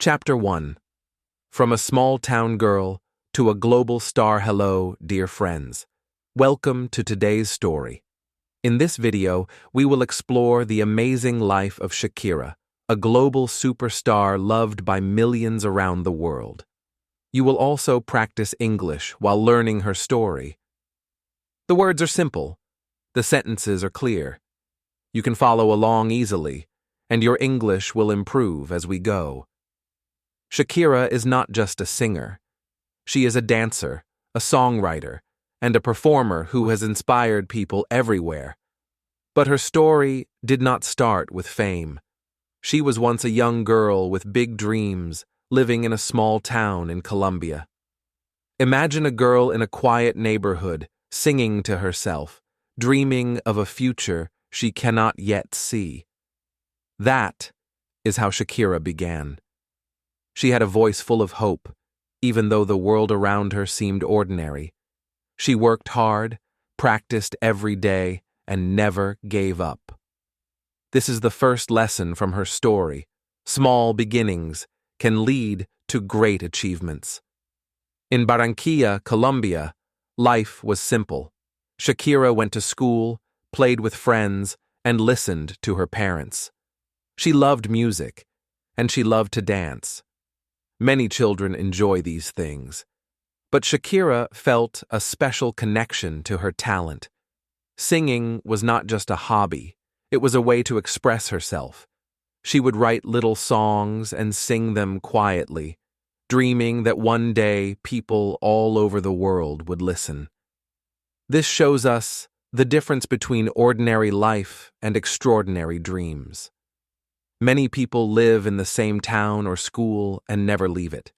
Chapter 1. From a small town girl to a global star. Hello, dear friends. Welcome to today's story. In this video, we will explore the amazing life of Shakira, a global superstar loved by millions around the world. You will also practice English while learning her story. The words are simple. The sentences are clear. You can follow along easily, and your English will improve as we go. Shakira is not just a singer. She is a dancer, a songwriter, and a performer who has inspired people everywhere. But her story did not start with fame. She was once a young girl with big dreams, living in a small town in Colombia. Imagine a girl in a quiet neighborhood, singing to herself, dreaming of a future she cannot yet see. That is how Shakira began. She had a voice full of hope, even though the world around her seemed ordinary. She worked hard, practiced every day, and never gave up. This is the first lesson from her story. Small beginnings can lead to great achievements. In Barranquilla, Colombia, life was simple. Shakira went to school, played with friends, and listened to her parents. She loved music, and she loved to dance. Many children enjoy these things. But Shakira felt a special connection to her talent. Singing was not just a hobby, it was a way to express herself. She would write little songs and sing them quietly, dreaming that one day people all over the world would listen. This shows us the difference between ordinary life and extraordinary dreams. Many people live in the same town or school and never leave it.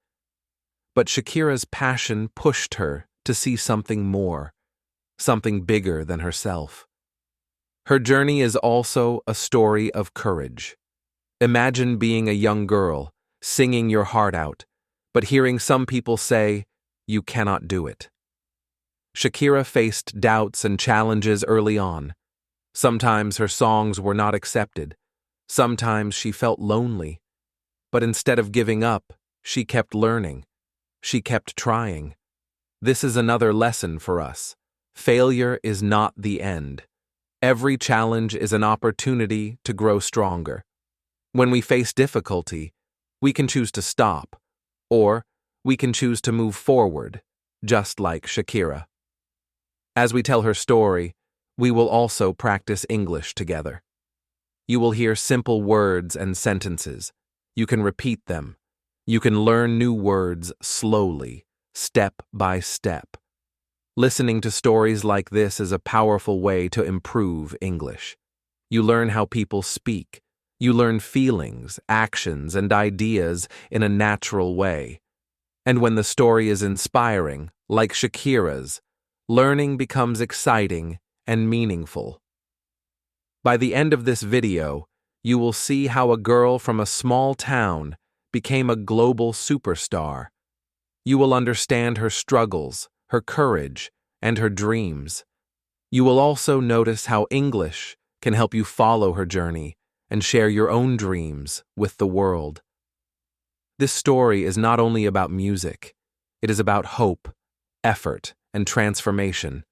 But Shakira's passion pushed her to see something more, something bigger than herself. Her journey is also a story of courage. Imagine being a young girl, singing your heart out, but hearing some people say, "You cannot do it." Shakira faced doubts and challenges early on. Sometimes her songs were not accepted. Sometimes she felt lonely. But instead of giving up, she kept learning. She kept trying. This is another lesson for us. Failure is not the end. Every challenge is an opportunity to grow stronger. When we face difficulty, we can choose to stop, or we can choose to move forward, just like Shakira. As we tell her story, we will also practice English together. You will hear simple words and sentences. You can repeat them. You can learn new words slowly, step by step. Listening to stories like this is a powerful way to improve English. You learn how people speak. You learn feelings, actions, and ideas in a natural way. And when the story is inspiring, like Shakira's, learning becomes exciting and meaningful. By the end of this video, you will see how a girl from a small town became a global superstar. You will understand her struggles, her courage, and her dreams. You will also notice how English can help you follow her journey and share your own dreams with the world. This story is not only about music, it is about hope, effort, and transformation.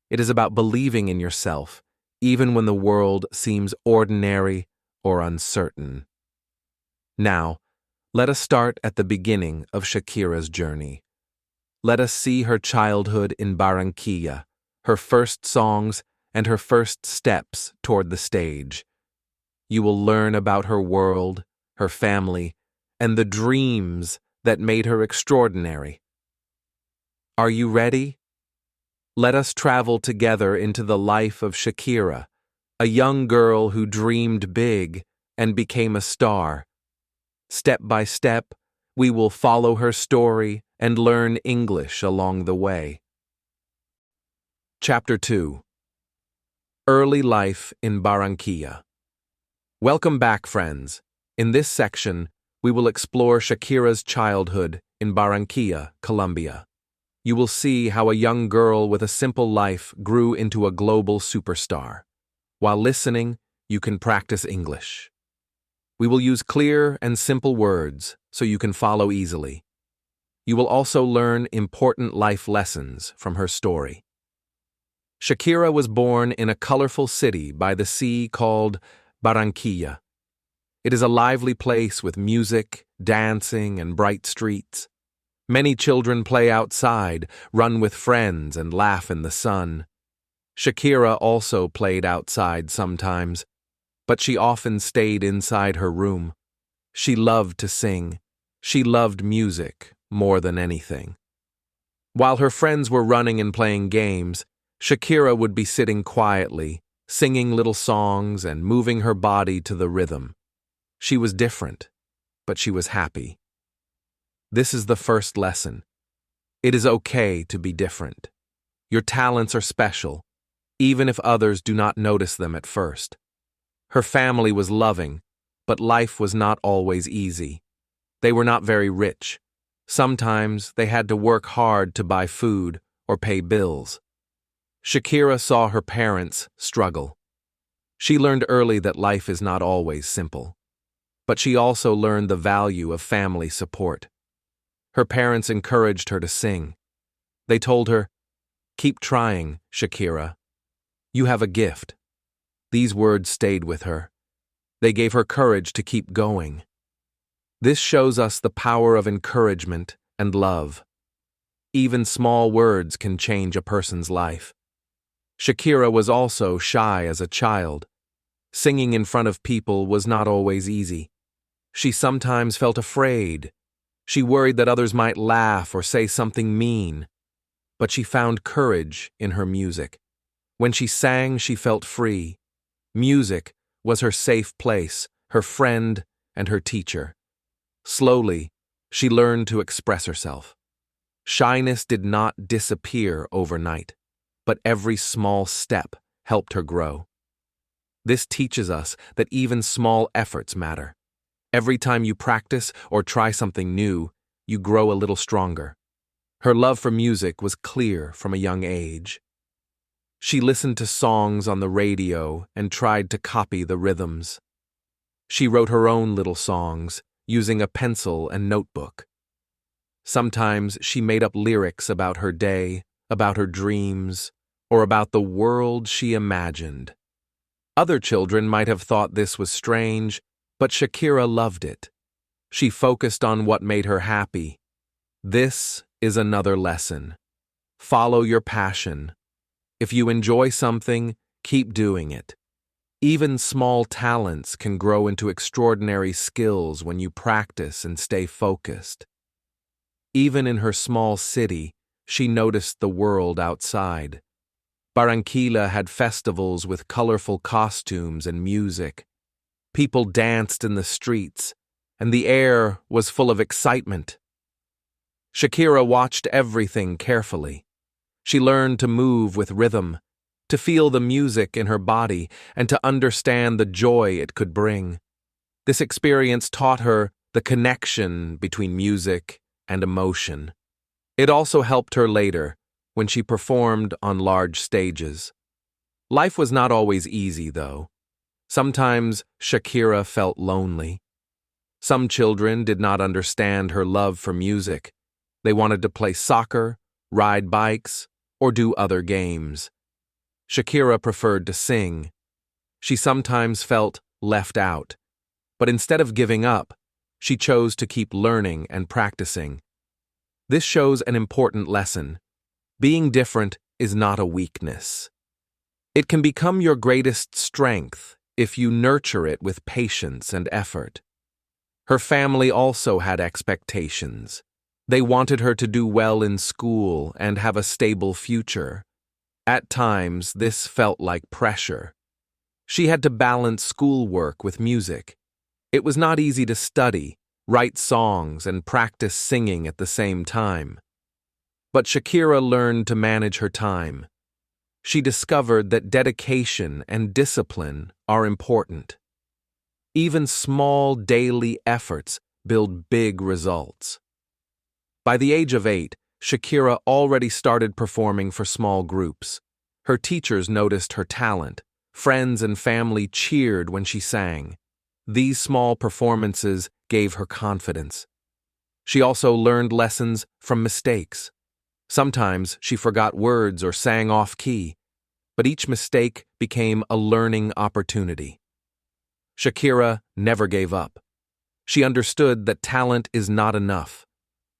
It is about believing in yourself, even when the world seems ordinary or uncertain. Now, let us start at the beginning of Shakira's journey. Let us see her childhood in Barranquilla, her first songs, and her first steps toward the stage. You will learn about her world, her family, and the dreams that made her extraordinary. Are you ready? Let us travel together into the life of Shakira, a young girl who dreamed big and became a star. Step by step, we will follow her story and learn English along the way. Chapter 2. Early Life in Barranquilla. Welcome back, friends. In this section, we will explore Shakira's childhood in Barranquilla, Colombia. You will see how a young girl with a simple life grew into a global superstar. While listening, you can practice English. We will use clear and simple words so you can follow easily. You will also learn important life lessons from her story. Shakira was born in a colorful city by the sea called Barranquilla. It is a lively place with music, dancing, and bright streets. Many children play outside, run with friends, and laugh in the sun. Shakira also played outside sometimes, but she often stayed inside her room. She loved to sing. She loved music more than anything. While her friends were running and playing games, Shakira would be sitting quietly, singing little songs and moving her body to the rhythm. She was different, but she was happy. This is the first lesson. It is okay to be different. Your talents are special, even if others do not notice them at first. Her family was loving, but life was not always easy. They were not very rich. Sometimes they had to work hard to buy food or pay bills. Shakira saw her parents struggle. She learned early that life is not always simple. But she also learned the value of family support. Her parents encouraged her to sing. They told her, "Keep trying, Shakira. You have a gift." These words stayed with her. They gave her courage to keep going. This shows us the power of encouragement and love. Even small words can change a person's life. Shakira was also shy as a child. Singing in front of people was not always easy. She sometimes felt afraid. She worried that others might laugh or say something mean. But she found courage in her music. When she sang, she felt free. Music was her safe place, her friend, and her teacher. Slowly, she learned to express herself. Shyness did not disappear overnight, but every small step helped her grow. This teaches us that even small efforts matter. Every time you practice or try something new, you grow a little stronger. Her love for music was clear from a young age. She listened to songs on the radio and tried to copy the rhythms. She wrote her own little songs, using a pencil and notebook. Sometimes she made up lyrics about her day, about her dreams, or about the world she imagined. Other children might have thought this was strange, but Shakira loved it. She focused on what made her happy. This is another lesson. Follow your passion. If you enjoy something, keep doing it. Even small talents can grow into extraordinary skills when you practice and stay focused. Even in her small city, she noticed the world outside. Barranquilla had festivals with colorful costumes and music. People danced in the streets, and the air was full of excitement. Shakira watched everything carefully. She learned to move with rhythm, to feel the music in her body, and to understand the joy it could bring. This experience taught her the connection between music and emotion. It also helped her later, when she performed on large stages. Life was not always easy, though. Sometimes Shakira felt lonely. Some children did not understand her love for music. They wanted to play soccer, ride bikes, or do other games. Shakira preferred to sing. She sometimes felt left out, but instead of giving up, she chose to keep learning and practicing. This shows an important lesson. Being different is not a weakness. It can become your greatest strength if you nurture it with patience and effort. Her family also had expectations. They wanted her to do well in school and have a stable future. At times, this felt like pressure. She had to balance schoolwork with music. It was not easy to study, write songs, and practice singing at the same time. But Shakira learned to manage her time. She discovered that dedication and discipline are important. Even small daily efforts build big results. By the age of 8, Shakira already started performing for small groups. Her teachers noticed her talent. Friends and family cheered when she sang. These small performances gave her confidence. She also learned lessons from mistakes. Sometimes she forgot words or sang off key, but each mistake became a learning opportunity. Shakira never gave up. She understood that talent is not enough.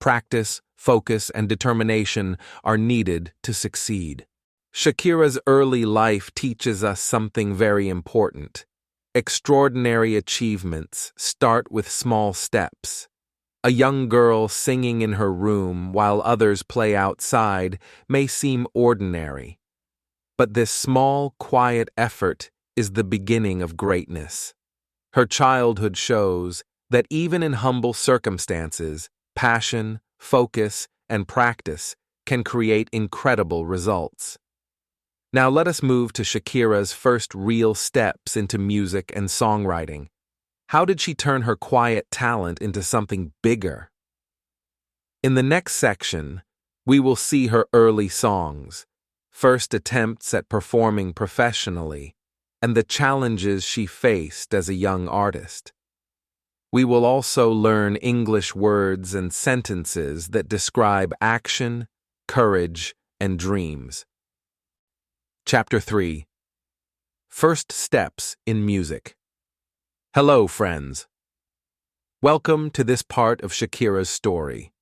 Practice, focus, and determination are needed to succeed. Shakira's early life teaches us something very important. Extraordinary achievements start with small steps. A young girl singing in her room while others play outside may seem ordinary. But this small, quiet effort is the beginning of greatness. Her childhood shows that even in humble circumstances, passion, focus, and practice can create incredible results. Now let us move to Shakira's first real steps into music and songwriting. How did she turn her quiet talent into something bigger? In the next section, we will see her early songs, first attempts at performing professionally, and the challenges she faced as a young artist. We will also learn English words and sentences that describe action, courage, and dreams. Chapter 3. First Steps in Music. Hello, friends. Welcome to this part of Shakira's story.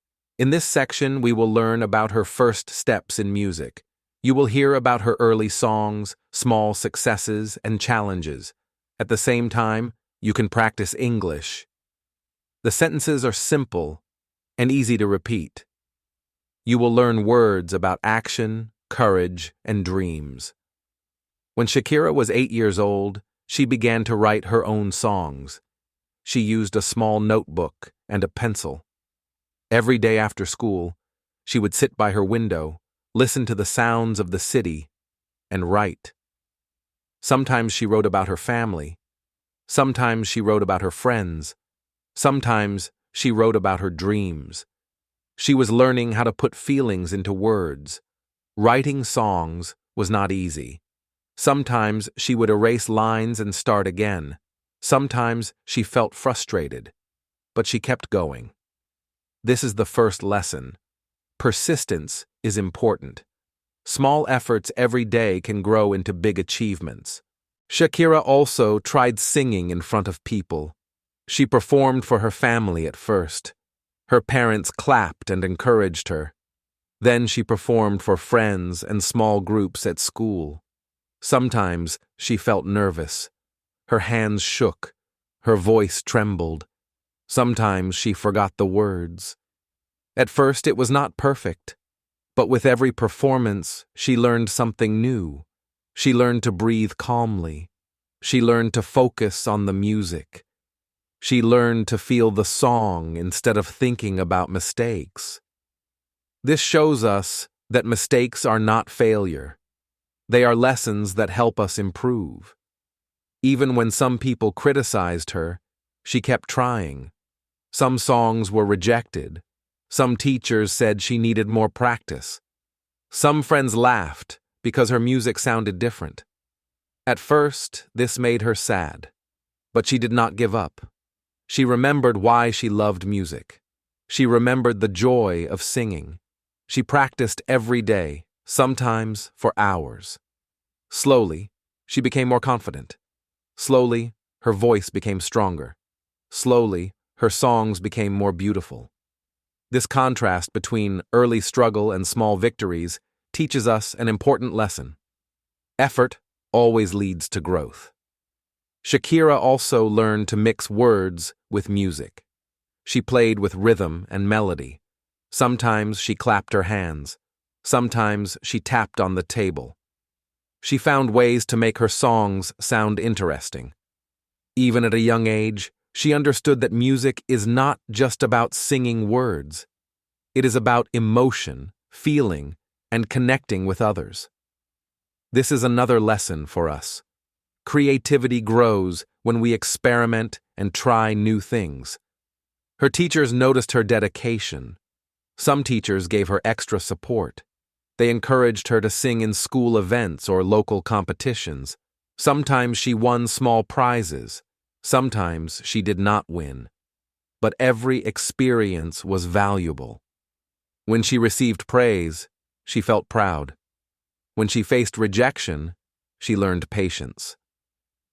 In this section, we will learn about her first steps in music. You will hear about her early songs, small successes, and challenges. At the same time, you can practice English. The sentences are simple and easy to repeat. You will learn words about action, courage, and dreams. When Shakira was 8 years old, she began to write her own songs. She used a small notebook and a pencil. Every day after school, she would sit by her window, listen to the sounds of the city, and write. Sometimes she wrote about her family. Sometimes she wrote about her friends. Sometimes she wrote about her dreams. She was learning how to put feelings into words. Writing songs was not easy. Sometimes she would erase lines and start again. Sometimes she felt frustrated, but she kept going. This is the first lesson. Persistence is important. Small efforts every day can grow into big achievements. Shakira also tried singing in front of people. She performed for her family at first. Her parents clapped and encouraged her. Then she performed for friends and small groups at school. Sometimes she felt nervous. Her hands shook. Her voice trembled. Sometimes she forgot the words. At first it was not perfect, but with every performance she learned something new. She learned to breathe calmly. She learned to focus on the music. She learned to feel the song instead of thinking about mistakes. This shows us that mistakes are not failure. They are lessons that help us improve. Even when some people criticized her, she kept trying. Some songs were rejected. Some teachers said she needed more practice. Some friends laughed because her music sounded different. At first, this made her sad, but she did not give up. She remembered why she loved music. She remembered the joy of singing. She practiced every day, sometimes for hours. Slowly, she became more confident. Slowly, her voice became stronger. Slowly, her songs became more beautiful. This contrast between early struggle and small victories teaches us an important lesson. Effort always leads to growth. Shakira also learned to mix words with music. She played with rhythm and melody. Sometimes she clapped her hands. Sometimes she tapped on the table. She found ways to make her songs sound interesting. Even at a young age, she understood that music is not just about singing words. It is about emotion, feeling, and connecting with others. This is another lesson for us. Creativity grows when we experiment and try new things. Her teachers noticed her dedication. Some teachers gave her extra support. They encouraged her to sing in school events or local competitions. Sometimes she won small prizes. Sometimes she did not win, but every experience was valuable. When she received praise, she felt proud. When she faced rejection, she learned patience.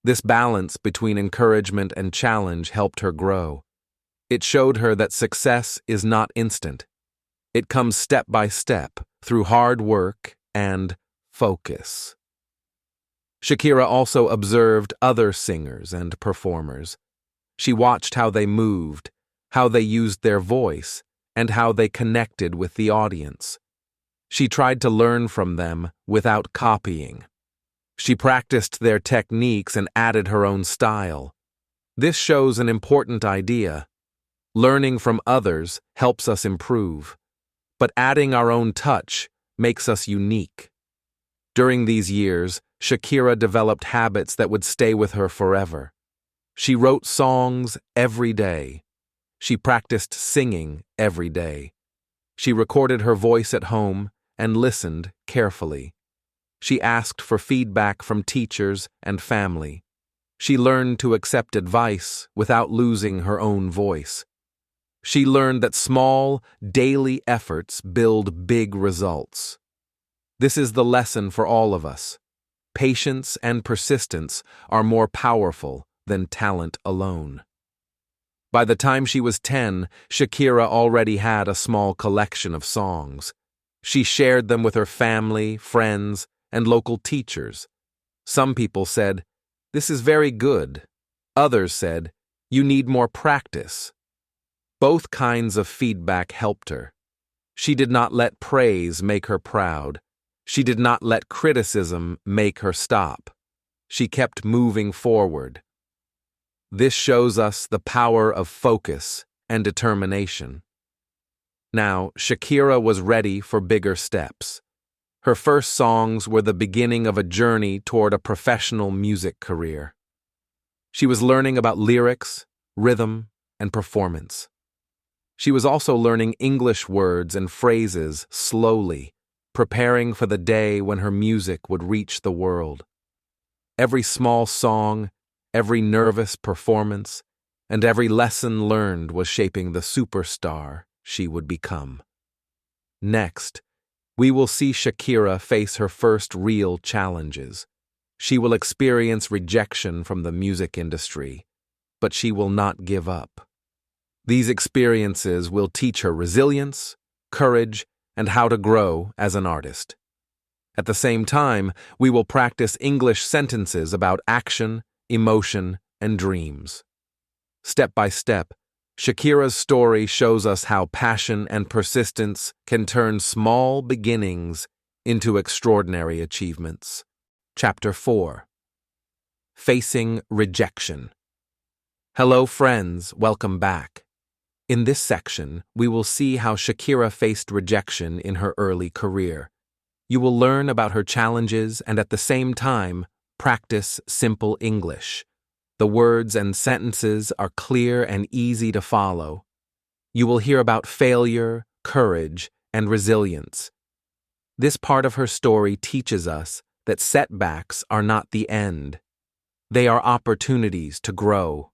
This balance between encouragement and challenge helped her grow. It showed her that success is not instant. It comes step by step through hard work and focus. Shakira also observed other singers and performers. She watched how they moved, how they used their voice, and how they connected with the audience. She tried to learn from them without copying. She practiced their techniques and added her own style. This shows an important idea. Learning from others helps us improve, but adding our own touch makes us unique. During these years, Shakira developed habits that would stay with her forever. She wrote songs every day. She practiced singing every day. She recorded her voice at home and listened carefully. She asked for feedback from teachers and family. She learned to accept advice without losing her own voice. She learned that small, daily efforts build big results. This is the lesson for all of us. Patience and persistence are more powerful than talent alone. By the time she was 10, Shakira already had a small collection of songs. She shared them with her family, friends, and local teachers. Some people said, "This is very good." Others said, "You need more practice." Both kinds of feedback helped her. She did not let praise make her proud. She did not let criticism make her stop. She kept moving forward. This shows us the power of focus and determination. Now, Shakira was ready for bigger steps. Her first songs were the beginning of a journey toward a professional music career. She was learning about lyrics, rhythm, and performance. She was also learning English words and phrases slowly, preparing for the day when her music would reach the world. Every small song, every nervous performance, and every lesson learned was shaping the superstar she would become. Next, we will see Shakira face her first real challenges. She will experience rejection from the music industry, but she will not give up. These experiences will teach her resilience, courage, and how to grow as an artist. At the same time, we will practice English sentences about action, emotion, and dreams. Step by step, Shakira's story shows us how passion and persistence can turn small beginnings into extraordinary achievements. Chapter 4. Facing Rejection. Hello friends, welcome back. In this section, we will see how Shakira faced rejection in her early career. You will learn about her challenges and at the same time, practice simple English. The words and sentences are clear and easy to follow. You will hear about failure, courage, and resilience. This part of her story teaches us that setbacks are not the end. They are opportunities to grow.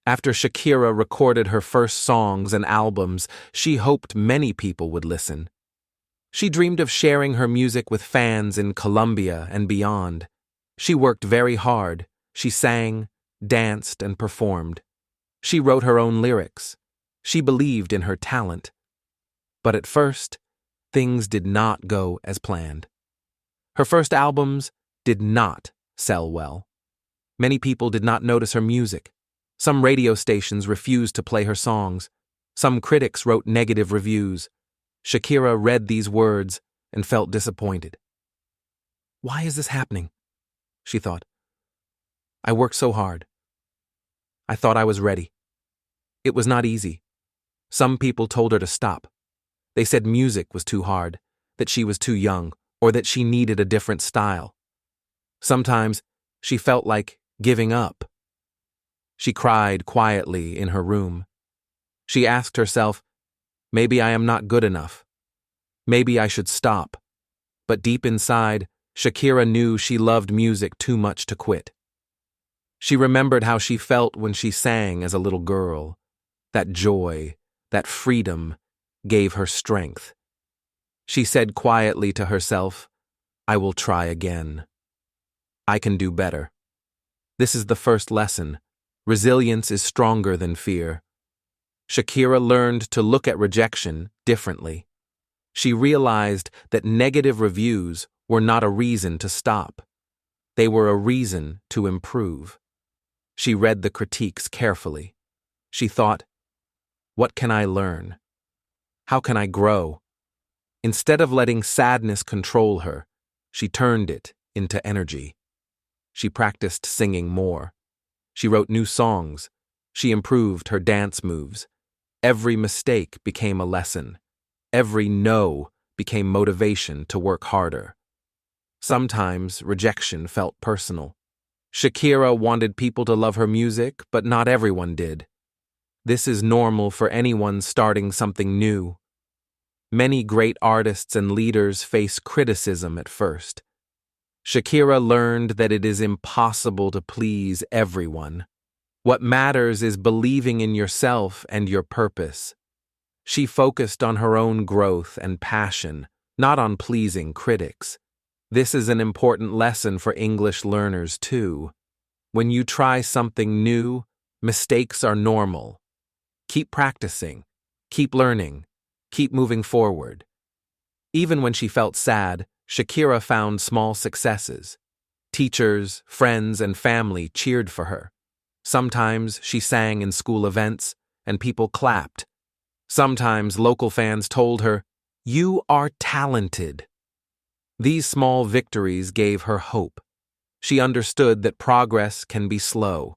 After Shakira recorded her first songs and albums, she hoped many people would listen. She dreamed of sharing her music with fans in Colombia and beyond. She worked very hard. She sang, danced, and performed. She wrote her own lyrics. She believed in her talent. But at first, things did not go as planned. Her first albums did not sell well. Many people did not notice her music. Some radio stations refused to play her songs. Some critics wrote negative reviews. Shakira read these words and felt disappointed. Why is this happening? She thought. I worked so hard. I thought I was ready. It was not easy. Some people told her to stop. They said music was too hard, that she was too young, or that she needed a different style. Sometimes she felt like giving up. She cried quietly in her room. She asked herself, maybe I am not good enough. Maybe I should stop. But deep inside, Shakira knew she loved music too much to quit. She remembered how she felt when she sang as a little girl. That joy, that freedom, gave her strength. She said quietly to herself, "I will try again. I can do better." This is the first lesson. Resilience is stronger than fear. Shakira learned to look at rejection differently. She realized that negative reviews were not a reason to stop. They were a reason to improve. She read the critiques carefully. She thought, what can I learn? How can I grow? Instead of letting sadness control her, she turned it into energy. She practiced singing more. She wrote new songs. She improved her dance moves. Every mistake became a lesson. Every no became motivation to work harder. Sometimes rejection felt personal. Shakira wanted people to love her music, but not everyone did. This is normal for anyone starting something new. Many great artists and leaders face criticism at first. Shakira learned that it is impossible to please everyone. What matters is believing in yourself and your purpose. She focused on her own growth and passion, not on pleasing critics. This is an important lesson for English learners too. When you try something new, mistakes are normal. Keep practicing, keep learning, keep moving forward. Even when she felt sad, Shakira found small successes. Teachers, friends, and family cheered for her. Sometimes she sang in school events, and people clapped. Sometimes local fans told her, "You are talented." These small victories gave her hope. She understood that progress can be slow.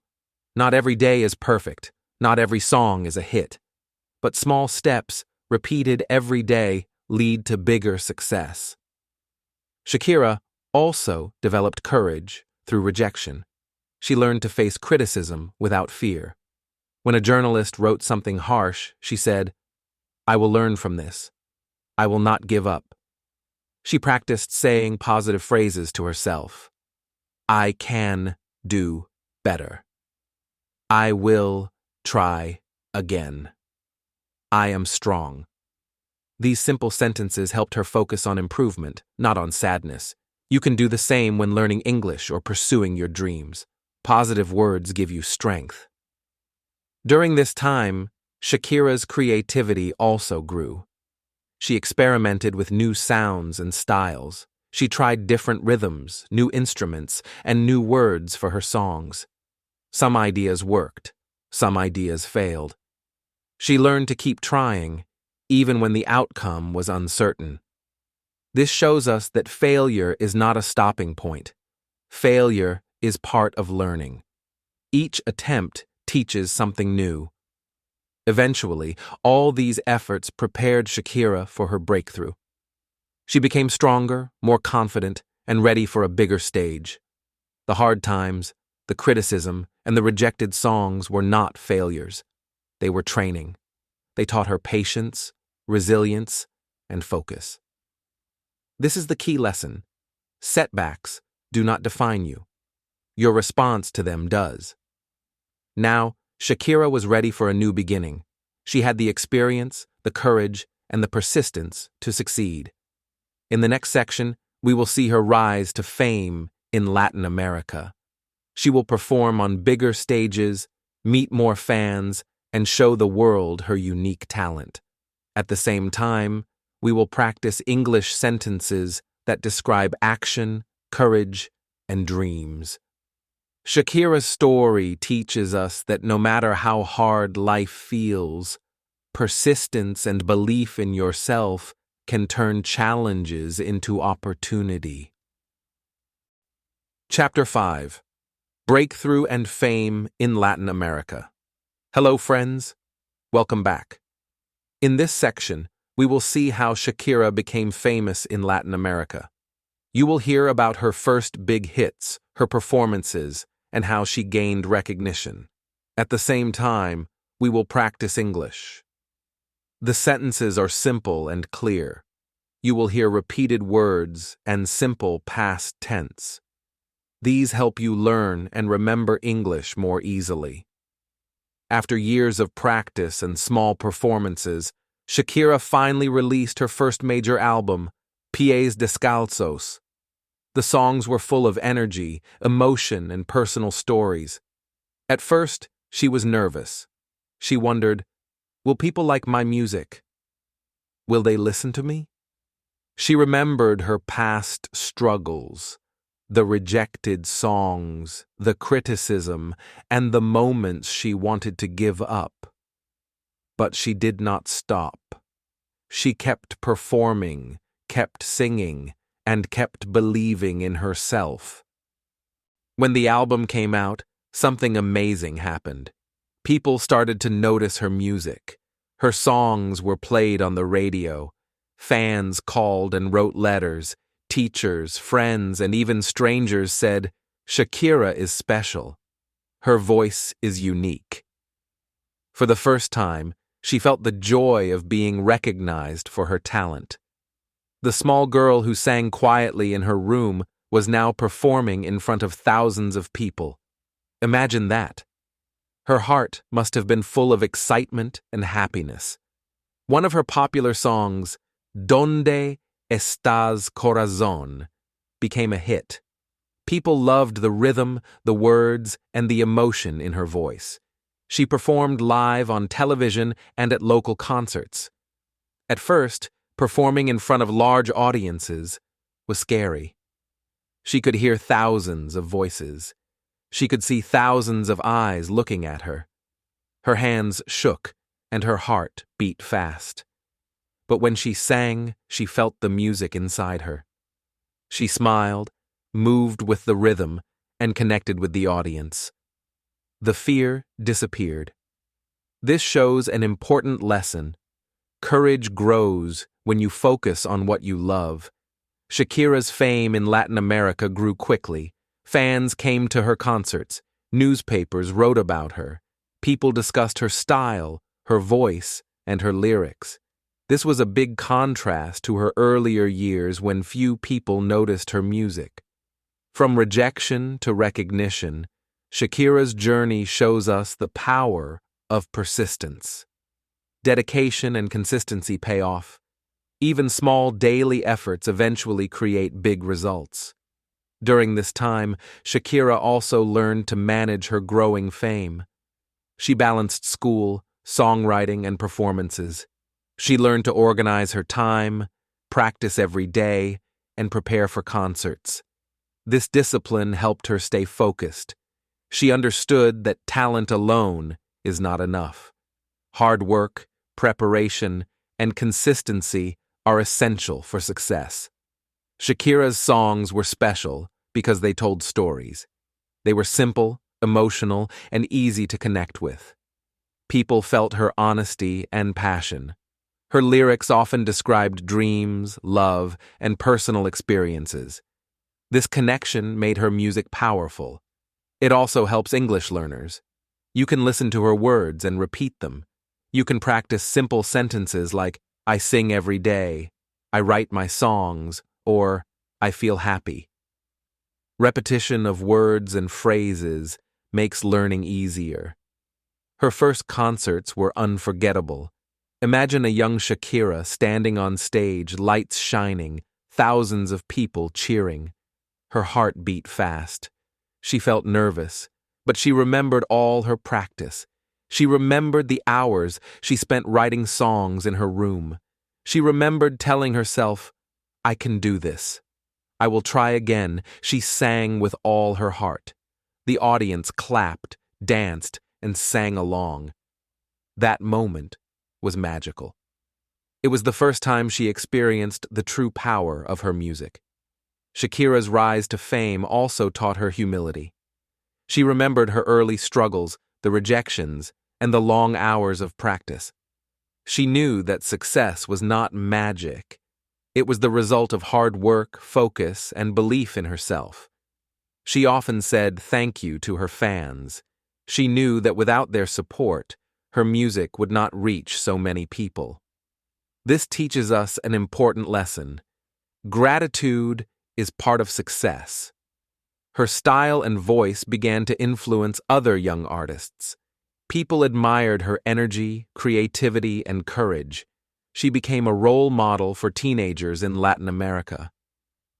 Not every day is perfect, not every song is a hit. But small steps, repeated every day, lead to bigger success. Shakira also developed courage through rejection. She learned to face criticism without fear. When a journalist wrote something harsh, she said, "I will learn from this. I will not give up." She practiced saying positive phrases to herself. I can do better. I will try again. I am strong. These simple sentences helped her focus on improvement, not on sadness. You can do the same when learning English or pursuing your dreams. Positive words give you strength. During this time, Shakira's creativity also grew. She experimented with new sounds and styles. She tried different rhythms, new instruments, and new words for her songs. Some ideas worked, some ideas failed. She learned to keep trying, even when the outcome was uncertain. This shows us that failure is not a stopping point. Failure is part of learning. Each attempt teaches something new. Eventually, all these efforts prepared Shakira for her breakthrough. She became stronger, more confident, and ready for a bigger stage. The hard times, the criticism, and the rejected songs were not failures. They were training. They taught her patience, resilience, and focus. This is the key lesson. Setbacks do not define you. Your response to them does. Now, Shakira was ready for a new beginning. She had the experience, the courage, and the persistence to succeed. In the next section, we will see her rise to fame in Latin America. She will perform on bigger stages, meet more fans, and show the world her unique talent. At the same time, we will practice English sentences that describe action, courage, and dreams. Shakira's story teaches us that no matter how hard life feels, persistence and belief in yourself can turn challenges into opportunity. Chapter 5. Breakthrough and Fame in Latin America. Hello, friends. Welcome back. In this section, we will see how Shakira became famous in Latin America. You will hear about her first big hits, her performances, and how she gained recognition. At the same time, we will practice English. The sentences are simple and clear. You will hear repeated words and simple past tense. These help you learn and remember English more easily. After years of practice and small performances, Shakira finally released her first major album, Pies Descalzos. The songs were full of energy, emotion, and personal stories. At first, she was nervous. She wondered, will people like my music? Will they listen to me? She remembered her past struggles, the rejected songs, the criticism, and the moments she wanted to give up. But she did not stop. She kept performing, kept singing, and kept believing in herself. When the album came out, something amazing happened. People started to notice her music. Her songs were played on the radio. Fans called and wrote letters. Teachers, friends, and even strangers said, "Shakira is special. Her voice is unique." For the first time, she felt the joy of being recognized for her talent. The small girl who sang quietly in her room was now performing in front of thousands of people. Imagine that. Her heart must have been full of excitement and happiness. One of her popular songs, "Donde Estás Corazón," became a hit. People loved the rhythm, the words, and the emotion in her voice. She performed live on television and at local concerts. At first, performing in front of large audiences was scary. She could hear thousands of voices. She could see thousands of eyes looking at her. Her hands shook and her heart beat fast. But when she sang, she felt the music inside her. She smiled, moved with the rhythm, and connected with the audience. The fear disappeared. This shows an important lesson. Courage grows when you focus on what you love. Shakira's fame in Latin America grew quickly. Fans came to her concerts. Newspapers wrote about her. People discussed her style, her voice, and her lyrics. This was a big contrast to her earlier years when few people noticed her music. From rejection to recognition, Shakira's journey shows us the power of persistence. Dedication and consistency pay off. Even small daily efforts eventually create big results. During this time, Shakira also learned to manage her growing fame. She balanced school, songwriting, and performances. She learned to organize her time, practice every day, and prepare for concerts. This discipline helped her stay focused. She understood that talent alone is not enough. Hard work, preparation, and consistency are essential for success. Shakira's songs were special because they told stories. They were simple, emotional, and easy to connect with. People felt her honesty and passion. Her lyrics often described dreams, love, and personal experiences. This connection made her music powerful. It also helps English learners. You can listen to her words and repeat them. You can practice simple sentences like, "I sing every day," "I write my songs," or "I feel happy." Repetition of words and phrases makes learning easier. Her first concerts were unforgettable. Imagine a young Shakira standing on stage, lights shining, thousands of people cheering. Her heart beat fast. She felt nervous, but she remembered all her practice. She remembered the hours she spent writing songs in her room. She remembered telling herself, "I can do this. I will try again." She sang with all her heart. The audience clapped, danced, and sang along. That moment was magical. It was the first time she experienced the true power of her music. Shakira's rise to fame also taught her humility. She remembered her early struggles, the rejections, and the long hours of practice. She knew that success was not magic. It was the result of hard work, focus, and belief in herself. She often said thank you to her fans. She knew that without their support, her music would not reach so many people. This teaches us an important lesson. Gratitude is part of success. Her style and voice began to influence other young artists. People admired her energy, creativity, and courage. She became a role model for teenagers in Latin America.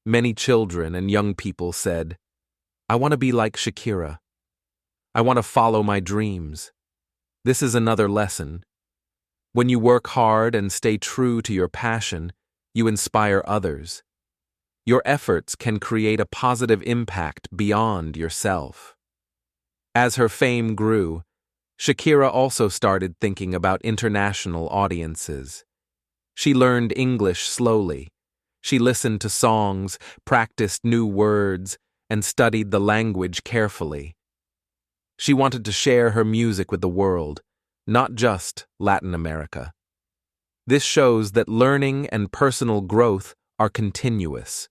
Many children and young people said, "I want to be like Shakira. I want to follow my dreams." This is another lesson. When you work hard and stay true to your passion, you inspire others. Your efforts can create a positive impact beyond yourself. As her fame grew, Shakira also started thinking about international audiences. She learned English slowly. She listened to songs, practiced new words, and studied the language carefully. She wanted to share her music with the world, not just Latin America. This shows that learning and personal growth are continuous.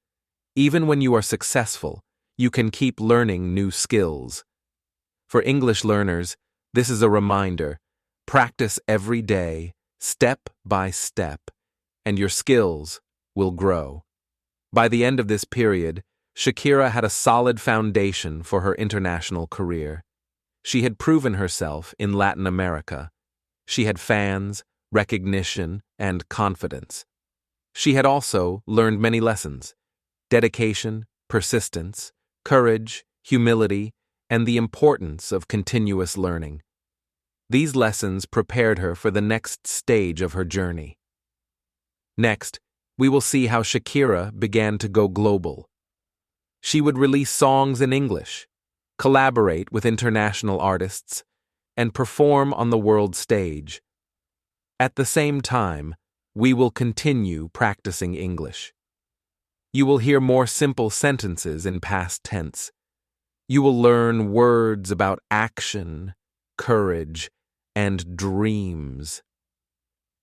Even when you are successful, you can keep learning new skills. For English learners, this is a reminder: practice every day, step by step, and your skills will grow. By the end of this period, Shakira had a solid foundation for her international career. She had proven herself in Latin America. She had fans, recognition, and confidence. She had also learned many lessons: dedication, persistence, courage, humility, and the importance of continuous learning. These lessons prepared her for the next stage of her journey. Next, we will see how Shakira began to go global. She would release songs in English, collaborate with international artists, and perform on the world stage. At the same time, we will continue practicing English. You will hear more simple sentences in past tense. You will learn words about action, courage, and dreams.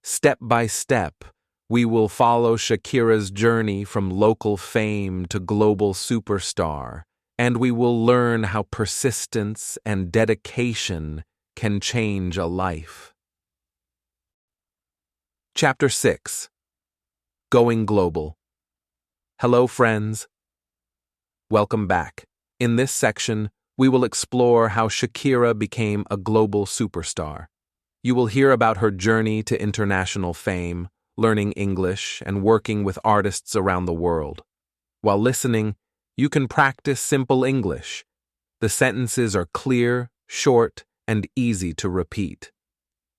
Step by step, we will follow Shakira's journey from local fame to global superstar, and we will learn how persistence and dedication can change a life. Chapter 6. Going Global. Hello, friends. Welcome back. In this section, we will explore how Shakira became a global superstar. You will hear about her journey to international fame, learning English, and working with artists around the world. While listening, you can practice simple English. The sentences are clear, short, and easy to repeat.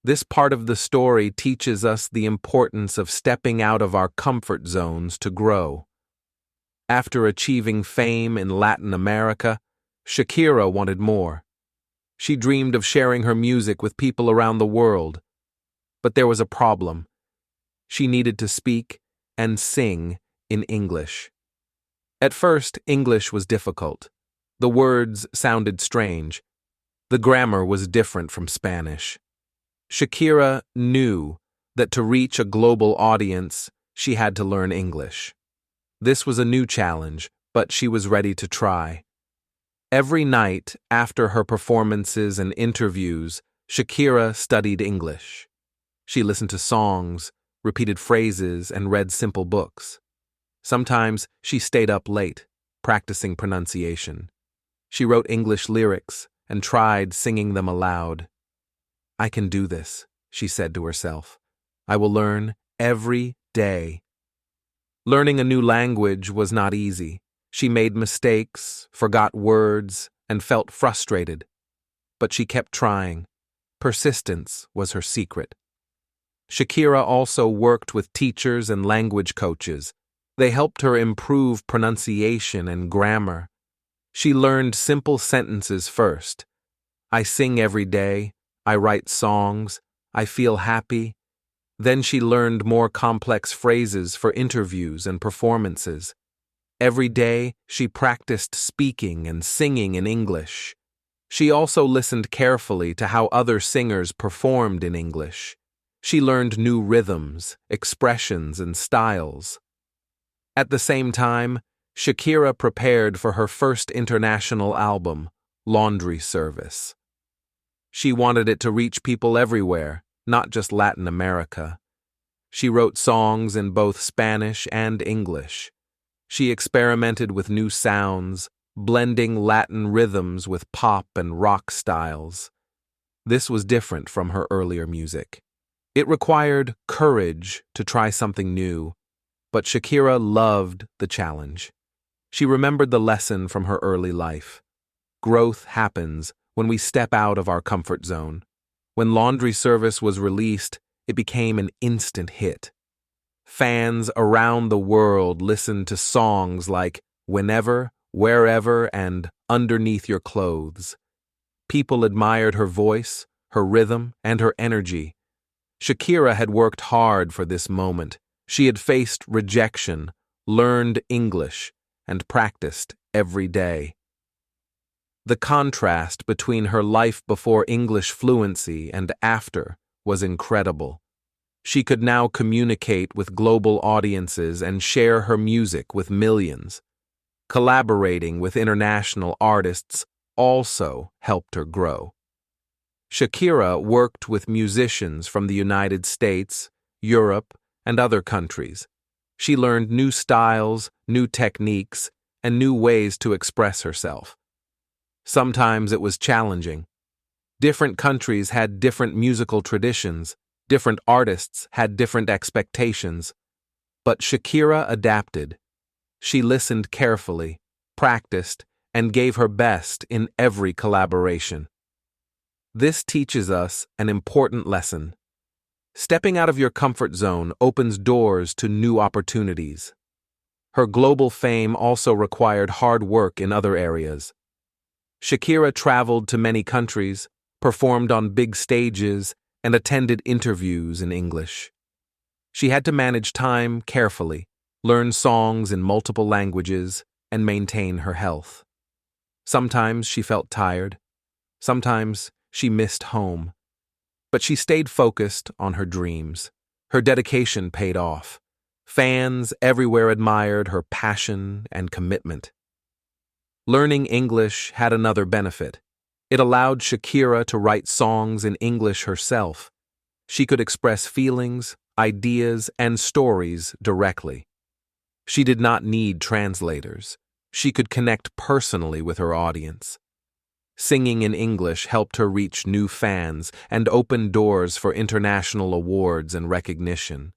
This part of the story teaches us the importance of stepping out of our comfort zones to grow. After achieving fame in Latin America, Shakira wanted more. She dreamed of sharing her music with people around the world. But there was a problem. She needed to speak and sing in English. At first, English was difficult. The words sounded strange. The grammar was different from Spanish. Shakira knew that to reach a global audience, she had to learn English. This was a new challenge, but she was ready to try. Every night after her performances and interviews, Shakira studied English. She listened to songs, repeated phrases, and read simple books. Sometimes she stayed up late, practicing pronunciation. She wrote English lyrics and tried singing them aloud. "I can do this," she said to herself. "I will learn every day." Learning a new language was not easy. She made mistakes, forgot words, and felt frustrated. But she kept trying. Persistence was her secret. Shakira also worked with teachers and language coaches. They helped her improve pronunciation and grammar. She learned simple sentences first. "I sing every day. I write songs. I feel happy." Then she learned more complex phrases for interviews and performances. Every day, she practiced speaking and singing in English. She also listened carefully to how other singers performed in English. She learned new rhythms, expressions, and styles. At the same time, Shakira prepared for her first international album, Laundry Service. She wanted it to reach people everywhere, not just Latin America. She wrote songs in both Spanish and English. She experimented with new sounds, blending Latin rhythms with pop and rock styles. This was different from her earlier music. It required courage to try something new, but Shakira loved the challenge. She remembered the lesson from her early life. Growth happens when we step out of our comfort zone. When Laundry Service was released, it became an instant hit. Fans around the world listened to songs like Whenever, Wherever, and Underneath Your Clothes. People admired her voice, her rhythm, and her energy. Shakira had worked hard for this moment. She had faced rejection, learned English, and practiced every day. The contrast between her life before English fluency and after was incredible. She could now communicate with global audiences and share her music with millions. Collaborating with international artists also helped her grow. Shakira worked with musicians from the United States, Europe, and other countries. She learned new styles, new techniques, and new ways to express herself. Sometimes it was challenging. Different countries had different musical traditions, different artists had different expectations. But Shakira adapted. She listened carefully, practiced, and gave her best in every collaboration. This teaches us an important lesson. Stepping out of your comfort zone opens doors to new opportunities. Her global fame also required hard work in other areas. Shakira traveled to many countries, performed on big stages, and attended interviews in English. She had to manage time carefully, learn songs in multiple languages, and maintain her health. Sometimes she felt tired. Sometimes she missed home. But she stayed focused on her dreams. Her dedication paid off. Fans everywhere admired her passion and commitment. Learning English had another benefit. It allowed Shakira to write songs in English herself. She could express feelings, ideas, and stories directly. She did not need translators. She could connect personally with her audience. Singing in English helped her reach new fans and open doors for international awards and recognition.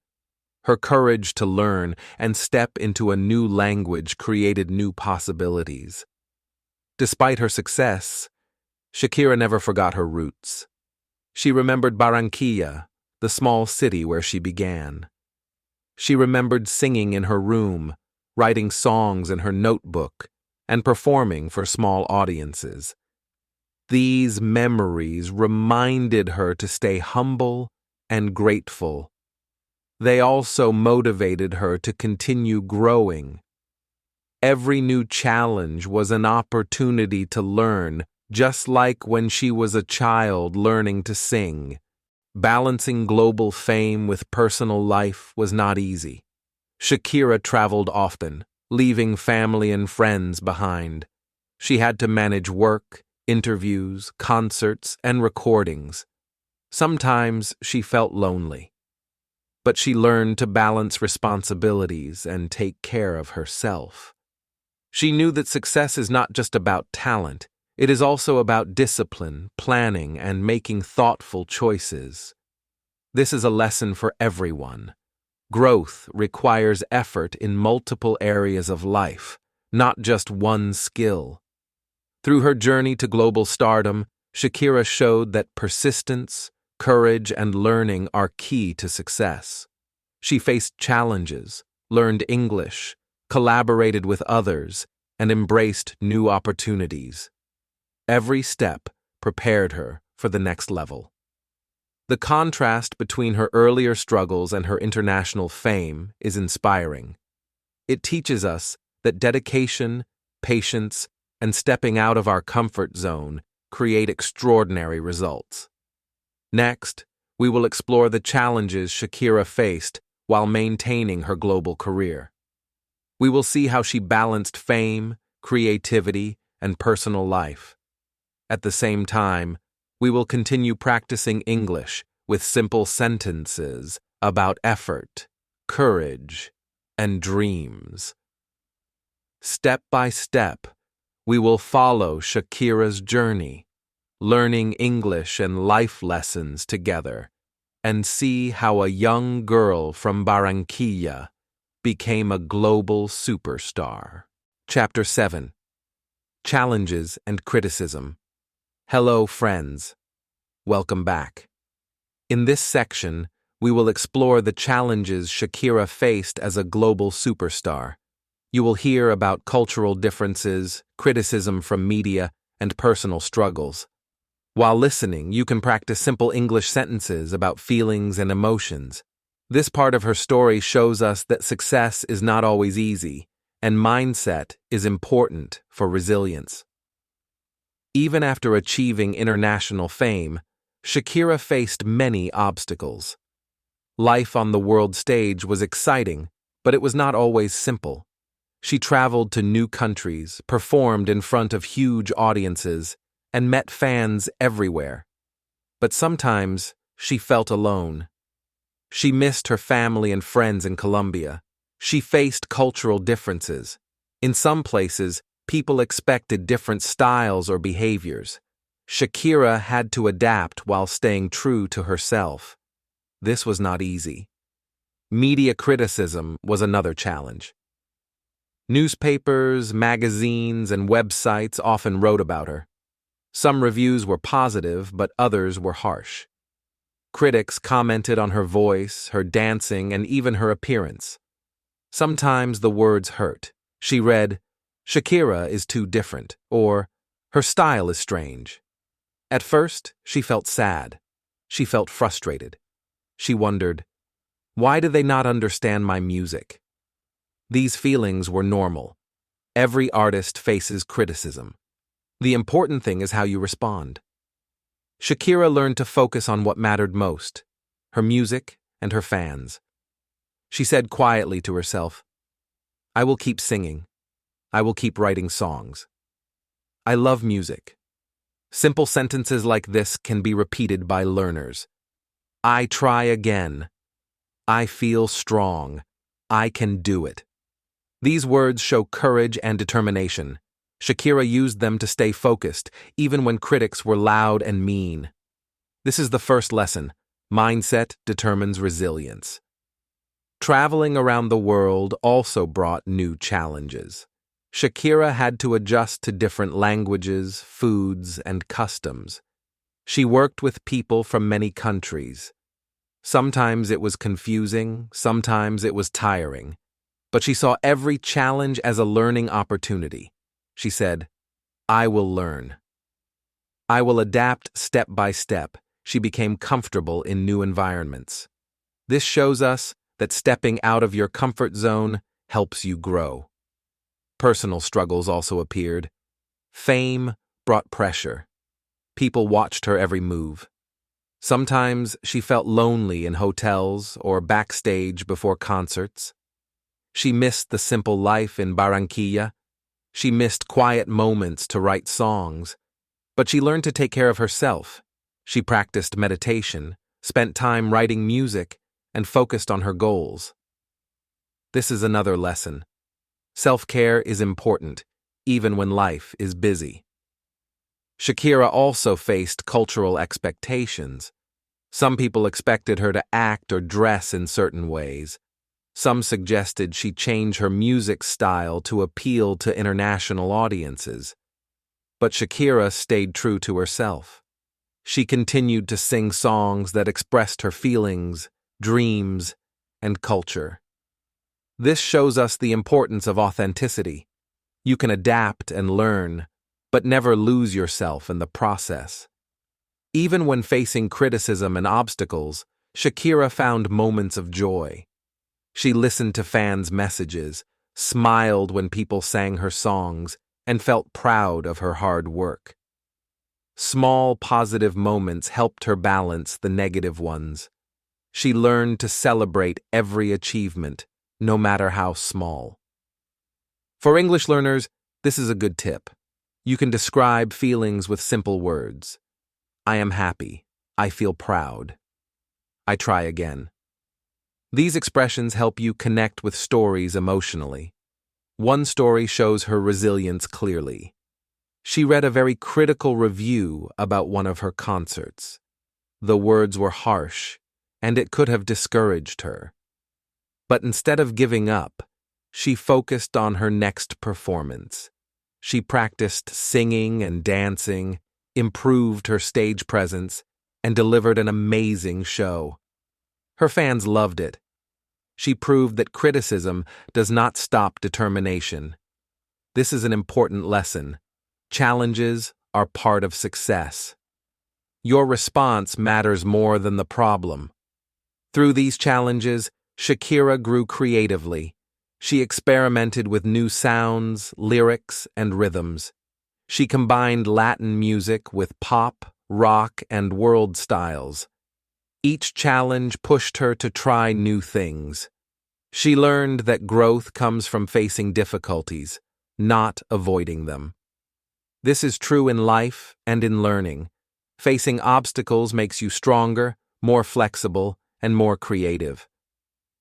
Her courage to learn and step into a new language created new possibilities. Despite her success, Shakira never forgot her roots. She remembered Barranquilla, the small city where she began. She remembered singing in her room, writing songs in her notebook, and performing for small audiences. These memories reminded her to stay humble and grateful. They also motivated her to continue growing. Every new challenge was an opportunity to learn, just like when she was a child learning to sing. Balancing global fame with personal life was not easy. Shakira traveled often, leaving family and friends behind. She had to manage work, interviews, concerts, and recordings. Sometimes she felt lonely. But she learned to balance responsibilities and take care of herself. She knew that success is not just about talent, it is also about discipline, planning, and making thoughtful choices. This is a lesson for everyone. Growth requires effort in multiple areas of life, not just one skill. Through her journey to global stardom, Shakira showed that persistence, courage, and learning are key to success. She faced challenges, learned English, collaborated with others, and embraced new opportunities. Every step prepared her for the next level. The contrast between her earlier struggles and her international fame is inspiring. It teaches us that dedication, patience, and stepping out of our comfort zone create extraordinary results. Next, we will explore the challenges Shakira faced while maintaining her global career. We will see how she balanced fame, creativity, and personal life. At the same time, we will continue practicing English with simple sentences about effort, courage, and dreams. Step by step, We will follow Shakira's journey, learning English and life lessons together, and see how a young girl from Barranquilla became a global superstar. Chapter 7. Challenges and Criticism. Hello, friends. Welcome back. In this section, we will explore the challenges Shakira faced as a global superstar. You will hear about cultural differences, criticism from media, and personal struggles. While listening, you can practice simple English sentences about feelings and emotions. This part of her story shows us that success is not always easy, and mindset is important for resilience. Even after achieving international fame, Shakira faced many obstacles. Life on the world stage was exciting, but it was not always simple. She traveled to new countries, performed in front of huge audiences, and met fans everywhere. But sometimes she felt alone. She missed her family and friends in Colombia. She faced cultural differences. In some places, people expected different styles or behaviors. Shakira had to adapt while staying true to herself. This was not easy. Media criticism was another challenge. Newspapers, magazines, and websites often wrote about her. Some reviews were positive, but others were harsh. Critics commented on her voice, her dancing, and even her appearance. Sometimes the words hurt. She read, "Shakira is too different," or "Her style is strange." At first, she felt sad. She felt frustrated. She wondered, why do they not understand my music? These feelings were normal. Every artist faces criticism. The important thing is how you respond. Shakira learned to focus on what mattered most, her music and her fans. She said quietly to herself, "I will keep singing. I will keep writing songs. I love music." Simple sentences like this can be repeated by learners. I try again. I feel strong. I can do it. These words show courage and determination. Shakira used them to stay focused, even when critics were loud and mean. This is the first lesson. Mindset determines resilience. Traveling around the world also brought new challenges. Shakira had to adjust to different languages, foods, and customs. She worked with people from many countries. Sometimes it was confusing, sometimes it was tiring, but she saw every challenge as a learning opportunity. She said, "I will learn. I will adapt step by step." She became comfortable in new environments. This shows us that stepping out of your comfort zone helps you grow. Personal struggles also appeared. Fame brought pressure. People watched her every move. Sometimes she felt lonely in hotels or backstage before concerts. She missed the simple life in Barranquilla. She missed quiet moments to write songs. But she learned to take care of herself. She practiced meditation, spent time writing music, and focused on her goals. This is another lesson. Self-care is important, even when life is busy. Shakira also faced cultural expectations. Some people expected her to act or dress in certain ways. Some suggested she change her music style to appeal to international audiences. But Shakira stayed true to herself. She continued to sing songs that expressed her feelings, dreams, and culture. This shows us the importance of authenticity. You can adapt and learn, but never lose yourself in the process. Even when facing criticism and obstacles, Shakira found moments of joy. She listened to fans' messages, smiled when people sang her songs, and felt proud of her hard work. Small positive moments helped her balance the negative ones. She learned to celebrate every achievement, no matter how small. For English learners, this is a good tip. You can describe feelings with simple words. I am happy. I feel proud. I try again. These expressions help you connect with stories emotionally. One story shows her resilience clearly. She read a very critical review about one of her concerts. The words were harsh, and it could have discouraged her. But instead of giving up, she focused on her next performance. She practiced singing and dancing, improved her stage presence, and delivered an amazing show. Her fans loved it. She proved that criticism does not stop determination. This is an important lesson. Challenges are part of success. Your response matters more than the problem. Through these challenges, Shakira grew creatively. She experimented with new sounds, lyrics, and rhythms. She combined Latin music with pop, rock, and world styles. Each challenge pushed her to try new things. She learned that growth comes from facing difficulties, not avoiding them. This is true in life and in learning. Facing obstacles makes you stronger, more flexible, and more creative.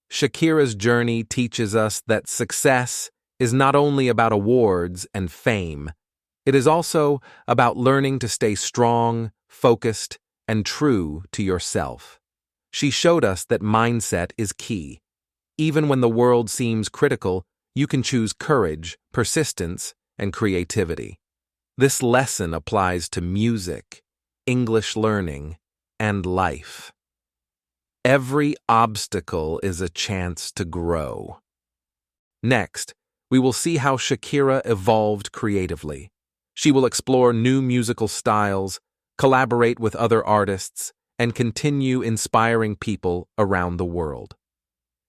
Shakira's journey teaches us that success is not only about awards and fame. It is also about learning to stay strong, focused, and true to yourself. She showed us that mindset is key. Even when the world seems critical, you can choose courage, persistence, and creativity. This lesson applies to music, English learning, and life. Every obstacle is a chance to grow. Next, we will see how Shakira evolved creatively. She will explore new musical styles, collaborate with other artists, and continue inspiring people around the world.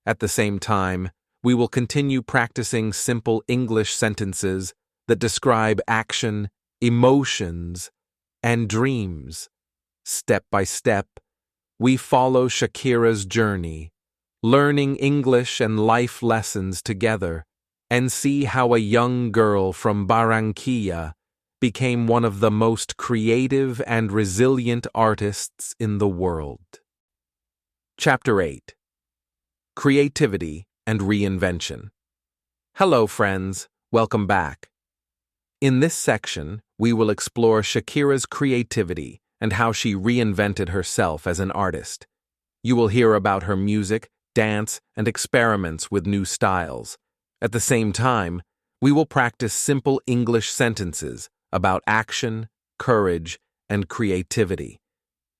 At the same time, we will continue practicing simple English sentences that describe action, emotions, and dreams. Step by step, we follow Shakira's journey, learning English and life lessons together, and see how a young girl from Barranquilla became one of the most creative and resilient artists in the world. Chapter 8. Creativity and Reinvention. Hello, friends. Welcome back. In this section, we will explore Shakira's creativity and how she reinvented herself as an artist. You will hear about her music, dance, and experiments with new styles. At the same time, we will practice simple English sentences about action, courage, and creativity.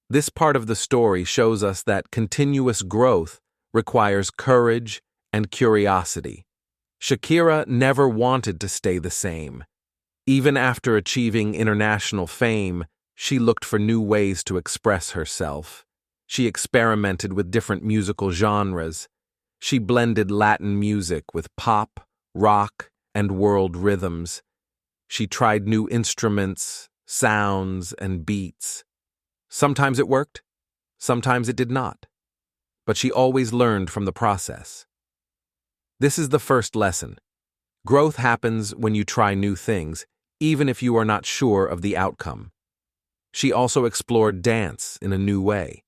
This part of the story shows us that continuous growth requires courage and curiosity. Shakira never wanted to stay the same. Even after achieving international fame, she looked for new ways to express herself. She experimented with different musical genres. She blended Latin music with pop, rock, and world rhythms. She tried new instruments, sounds, and beats. Sometimes it worked, sometimes it did not. But she always learned from the process. This is the first lesson. Growth happens when you try new things, even if you are not sure of the outcome. She also explored dance in a new way.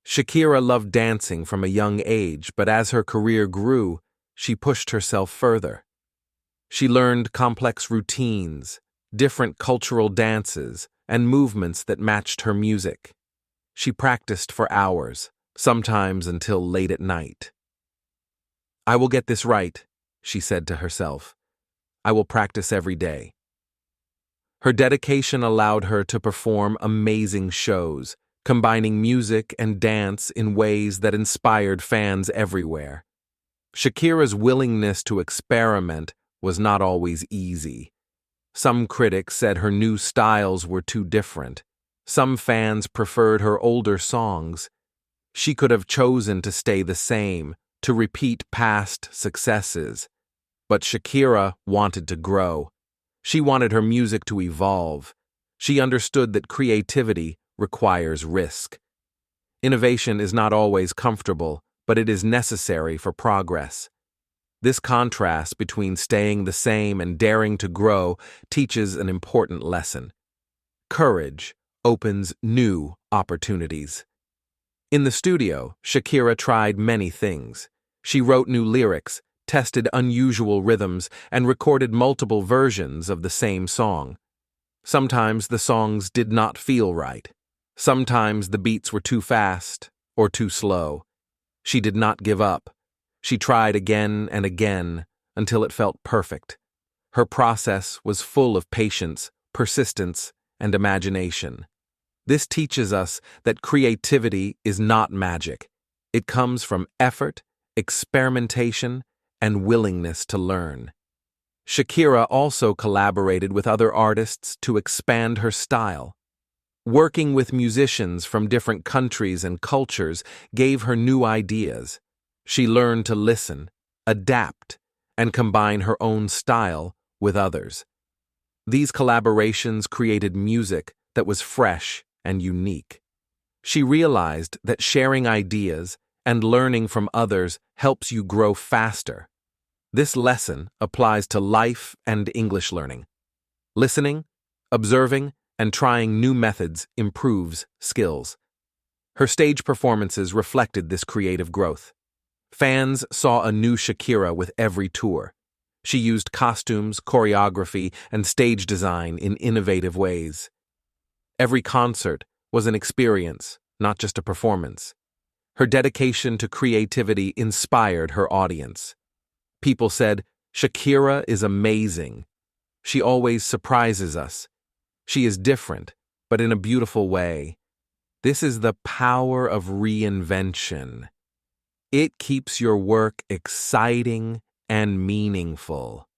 Shakira loved dancing from a young age, but as her career grew, she pushed herself further. She learned complex routines, different cultural dances, and movements that matched her music. She practiced for hours, sometimes until late at night. "I will get this right," she said to herself. "I will practice every day." Her dedication allowed her to perform amazing shows, combining music and dance in ways that inspired fans everywhere. Shakira's willingness to experiment was not always easy. Some critics said her new styles were too different. Some fans preferred her older songs. She could have chosen to stay the same, to repeat past successes. But Shakira wanted to grow. She wanted her music to evolve. She understood that creativity requires risk. Innovation is not always comfortable, but it is necessary for progress. This contrast between staying the same and daring to grow teaches an important lesson. Courage opens new opportunities. In the studio, Shakira tried many things. She wrote new lyrics, tested unusual rhythms, and recorded multiple versions of the same song. Sometimes the songs did not feel right. Sometimes the beats were too fast or too slow. She did not give up. She tried again and again until it felt perfect. Her process was full of patience, persistence, and imagination. This teaches us that creativity is not magic. It comes from effort, experimentation, and willingness to learn. Shakira also collaborated with other artists to expand her style. Working with musicians from different countries and cultures gave her new ideas. She learned to listen, adapt, and combine her own style with others. These collaborations created music that was fresh and unique. She realized that sharing ideas and learning from others helps you grow faster. This lesson applies to life and English learning. Listening, observing, and trying new methods improves skills. Her stage performances reflected this creative growth. Fans saw a new Shakira with every tour. She used costumes, choreography, and stage design in innovative ways. Every concert was an experience, not just a performance. Her dedication to creativity inspired her audience. People said, "Shakira is amazing. She always surprises us. She is different, but in a beautiful way." This is the power of reinvention. It keeps your work exciting and meaningful.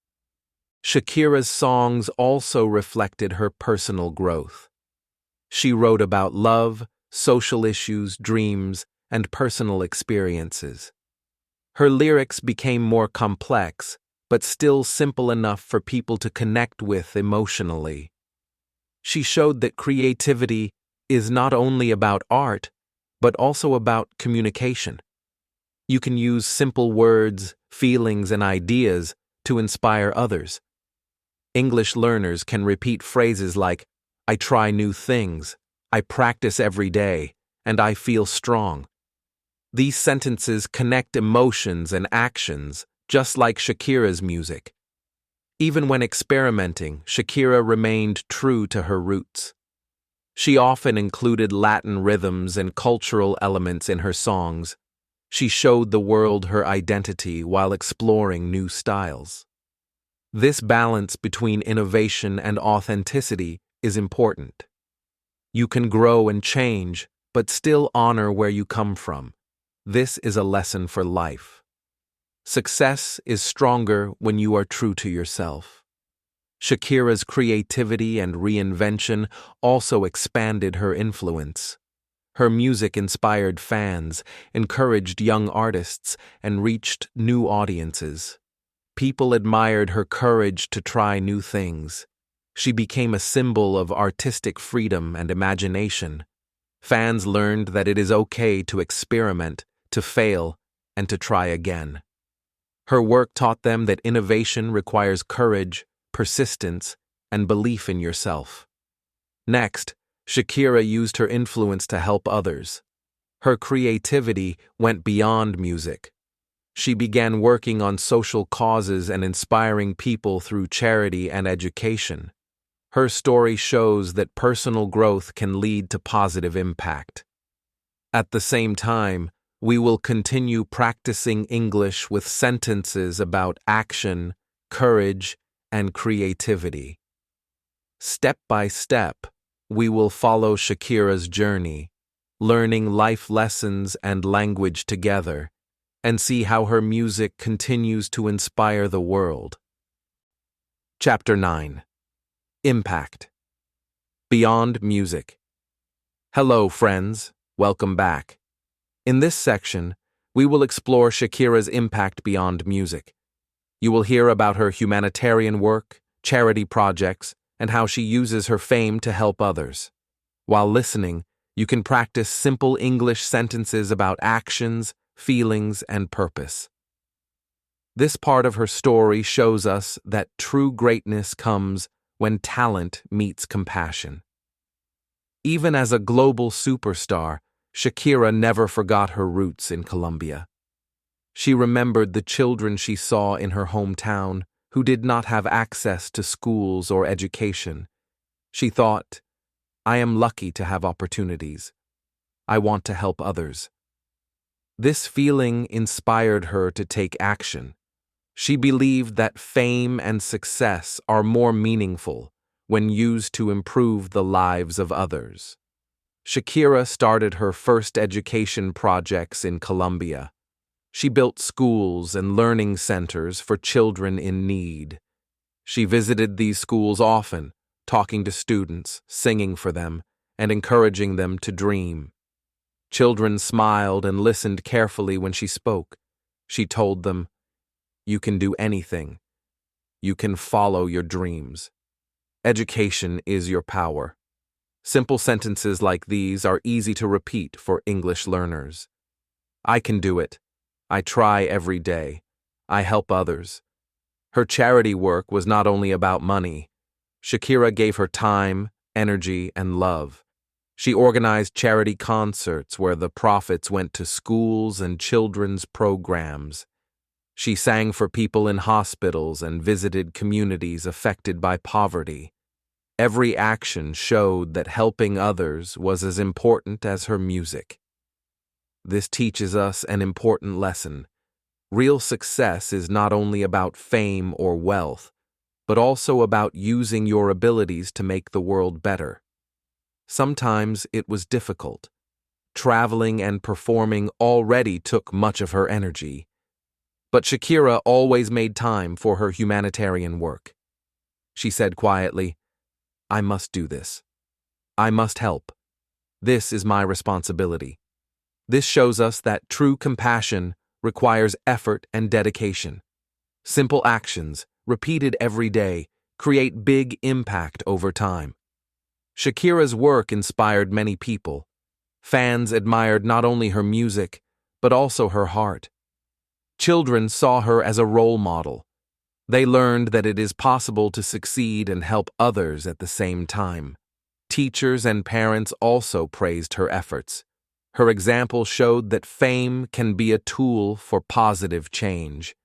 Shakira's songs also reflected her personal growth. She wrote about love, social issues, dreams, and personal experiences. Her lyrics became more complex, but still simple enough for people to connect with emotionally. She showed that creativity is not only about art, but also about communication. You can use simple words, feelings, and ideas to inspire others. English learners can repeat phrases like, "I try new things," "I practice every day," and "I feel strong." These sentences connect emotions and actions, just like Shakira's music. Even when experimenting, Shakira remained true to her roots. She often included Latin rhythms and cultural elements in her songs. She showed the world her identity while exploring new styles. This balance between innovation and authenticity is important. You can grow and change, but still honor where you come from. This is a lesson for life. Success is stronger when you are true to yourself. Shakira's creativity and reinvention also expanded her influence. Her music inspired fans, encouraged young artists, and reached new audiences. People admired her courage to try new things. She became a symbol of artistic freedom and imagination. Fans learned that it is okay to experiment, to fail, and to try again. Her work taught them that innovation requires courage, persistence, and belief in yourself. Next, Shakira used her influence to help others. Her creativity went beyond music. She began working on social causes and inspiring people through charity and education. Her story shows that personal growth can lead to positive impact. At the same time, we will continue practicing English with sentences about action, courage, and creativity. Step by step, we will follow Shakira's journey, learning life lessons and language together, and see how her music continues to inspire the world. Chapter 9. Impact. Beyond music. Hello, friends. Welcome back. In this section, we will explore Shakira's impact beyond music. You will hear about her humanitarian work, charity projects, and how she uses her fame to help others. While listening, you can practice simple English sentences about actions, feelings, and purpose. This part of her story shows us that true greatness comes when talent meets compassion. Even as a global superstar, Shakira never forgot her roots in Colombia. She remembered the children she saw in her hometown who did not have access to schools or education. She thought, I am lucky to have opportunities. I want to help others. This feeling inspired her to take action. She believed that fame and success are more meaningful when used to improve the lives of others. Shakira started her first education projects in Colombia. She built schools and learning centers for children in need. She visited these schools often, talking to students, singing for them, and encouraging them to dream. Children smiled and listened carefully when she spoke. She told them, "You can do anything. You can follow your dreams. Education is your power." Simple sentences like these are easy to repeat for English learners. I can do it. I try every day. I help others. Her charity work was not only about money. Shakira gave her time, energy, and love. She organized charity concerts where the profits went to schools and children's programs. She sang for people in hospitals and visited communities affected by poverty. Every action showed that helping others was as important as her music. This teaches us an important lesson. Real success is not only about fame or wealth, but also about using your abilities to make the world better. Sometimes it was difficult. Traveling and performing already took much of her energy. But Shakira always made time for her humanitarian work. She said quietly, I must do this. I must help. This is my responsibility. This shows us that true compassion requires effort and dedication. Simple actions, repeated every day, create big impact over time. Shakira's work inspired many people. Fans admired not only her music, but also her heart. Children saw her as a role model. They learned that it is possible to succeed and help others at the same time. Teachers and parents also praised her efforts. Her example showed that fame can be a tool for positive change.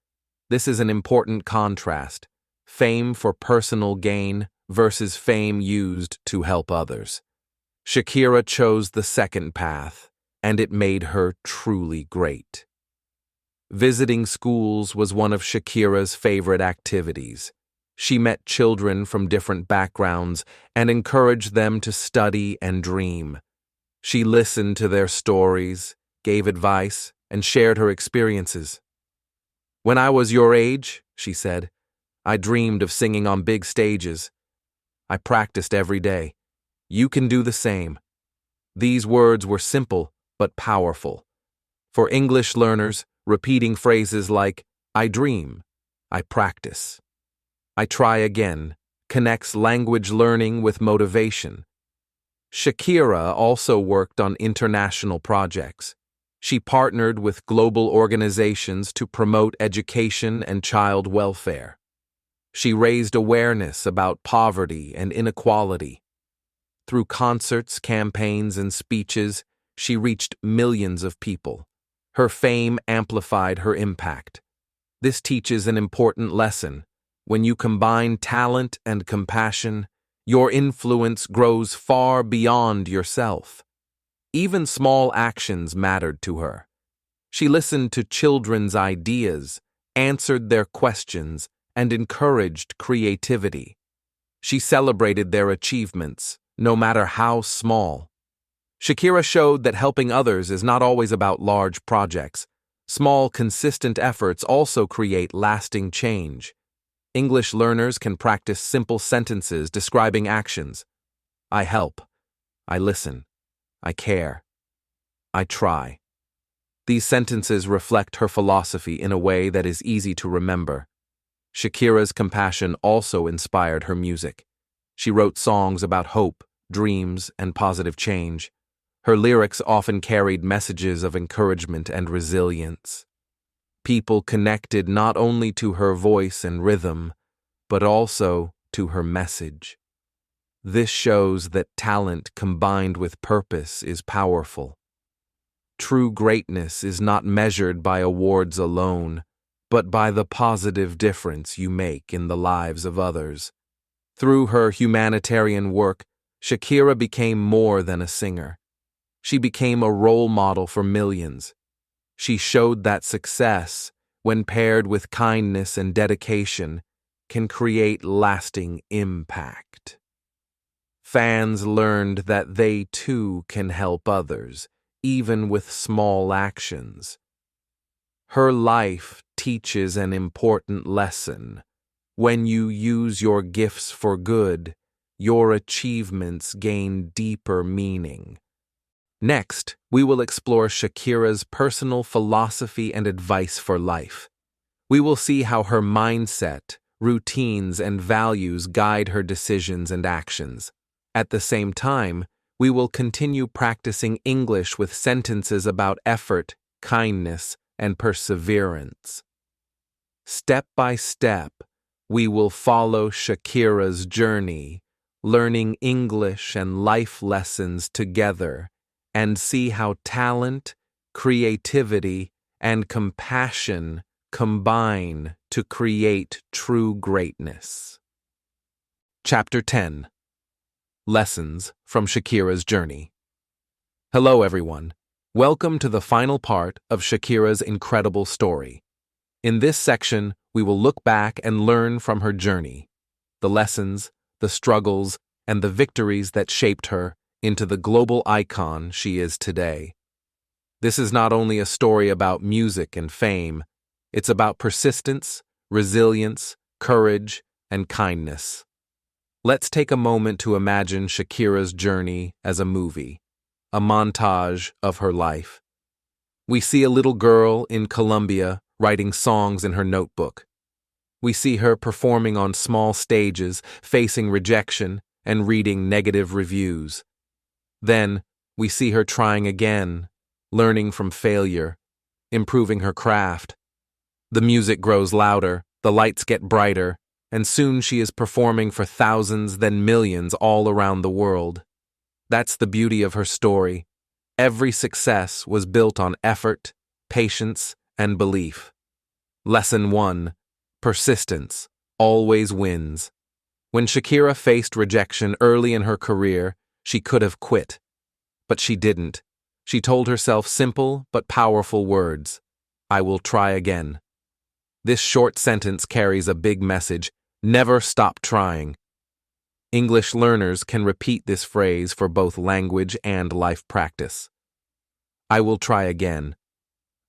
This is an important contrast: fame for personal gain versus fame used to help others. Shakira chose the second path, and it made her truly great. Visiting schools was one of Shakira's favorite activities. She met children from different backgrounds and encouraged them to study and dream. She listened to their stories, gave advice, and shared her experiences. When I was your age, she said, I dreamed of singing on big stages. I practiced every day. You can do the same. These words were simple but powerful. For English learners, repeating phrases like, I dream, I practice, I try again, connects language learning with motivation. Shakira also worked on international projects. She partnered with global organizations to promote education and child welfare. She raised awareness about poverty and inequality. Through concerts, campaigns, and speeches, she reached millions of people. Her fame amplified her impact. This teaches an important lesson. When you combine talent and compassion, your influence grows far beyond yourself. Even small actions mattered to her. She listened to children's ideas, answered their questions, and encouraged creativity. She celebrated their achievements, no matter how small. Shakira showed that helping others is not always about large projects. Small, consistent efforts also create lasting change. English learners can practice simple sentences describing actions. I help. I listen. I care. I try. These sentences reflect her philosophy in a way that is easy to remember. Shakira's compassion also inspired her music. She wrote songs about hope, dreams, and positive change. Her lyrics often carried messages of encouragement and resilience. People connected not only to her voice and rhythm, but also to her message. This shows that talent combined with purpose is powerful. True greatness is not measured by awards alone, but by the positive difference you make in the lives of others. Through her humanitarian work, Shakira became more than a singer. She became a role model for millions. She showed that success, when paired with kindness and dedication, can create lasting impact. Fans learned that they too can help others, even with small actions. Her life teaches an important lesson. When you use your gifts for good, your achievements gain deeper meaning. Next, we will explore Shakira's personal philosophy and advice for life. We will see how her mindset, routines, and values guide her decisions and actions. At the same time, we will continue practicing English with sentences about effort, kindness, and perseverance. Step by step, we will follow Shakira's journey, learning English and life lessons together, and see how talent, creativity, and compassion combine to create true greatness. Chapter 10. Lessons from Shakira's Journey. Hello, everyone. Welcome to the final part of Shakira's incredible story. In this section, we will look back and learn from her journey, the lessons, the struggles, and the victories that shaped her into the global icon she is today. This is not only a story about music and fame, it's about persistence, resilience, courage, and kindness. Let's take a moment to imagine Shakira's journey as a movie, a montage of her life. We see a little girl in Colombia writing songs in her notebook. We see her performing on small stages, facing rejection, and reading negative reviews. Then, we see her trying again, learning from failure, improving her craft. The music grows louder, the lights get brighter, and soon she is performing for thousands, then millions all around the world. That's the beauty of her story. Every success was built on effort, patience, and belief. Lesson 1. Persistence always wins. When Shakira faced rejection early in her career, she could have quit. But she didn't. She told herself simple but powerful words. I will try again. This short sentence carries a big message. Never stop trying. English learners can repeat this phrase for both language and life practice. I will try again.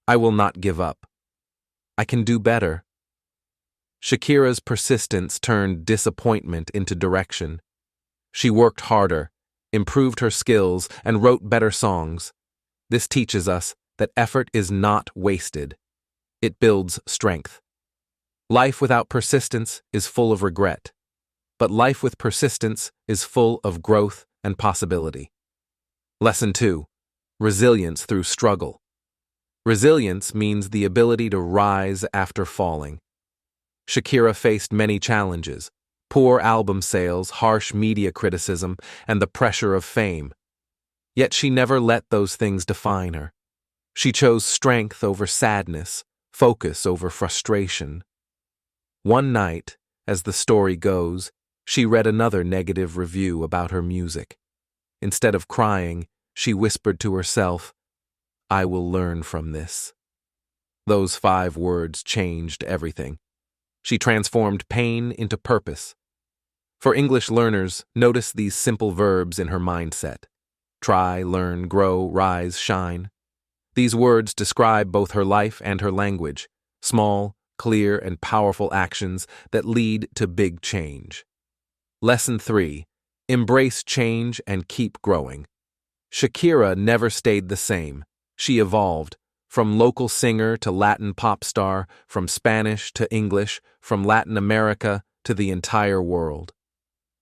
I will not give up. I can do better. Shakira's persistence turned disappointment into direction. She worked harder, improved her skills, and wrote better songs. This teaches us that effort is not wasted. It builds strength. Life without persistence is full of regret, but life with persistence is full of growth and possibility. Lesson 2. Resilience through struggle. Resilience means the ability to rise after falling. Shakira faced many challenges: poor album sales, harsh media criticism, and the pressure of fame. Yet she never let those things define her. She chose strength over sadness, focus over frustration. One night, as the story goes, she read another negative review about her music. Instead of crying, she whispered to herself, I will learn from this. Those 5 words changed everything. She transformed pain into purpose. For English learners, notice these simple verbs in her mindset. Try, learn, grow, rise, shine. These words describe both her life and her language, small, clear, and powerful actions that lead to big change. Lesson 3. Embrace change and keep growing. Shakira never stayed the same. She evolved, from local singer to Latin pop star, from Spanish to English, from Latin America to the entire world.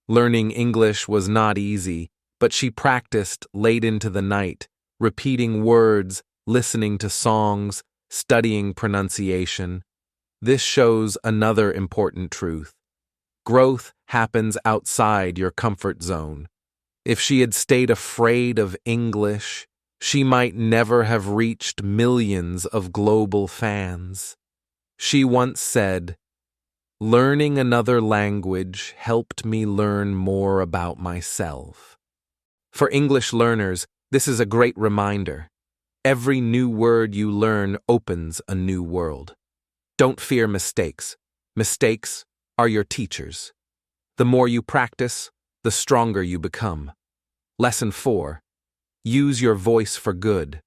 Learning English was not easy, but she practiced late into the night, repeating words, listening to songs, studying pronunciation. This shows another important truth. Growth happens outside your comfort zone. If she had stayed afraid of English, she might never have reached millions of global fans. She once said, Learning another language helped me learn more about myself. For English learners, this is a great reminder. Every new word you learn opens a new world. Don't fear mistakes. Mistakes are your teachers. The more you practice, the stronger you become. Lesson 4. Use your voice for good.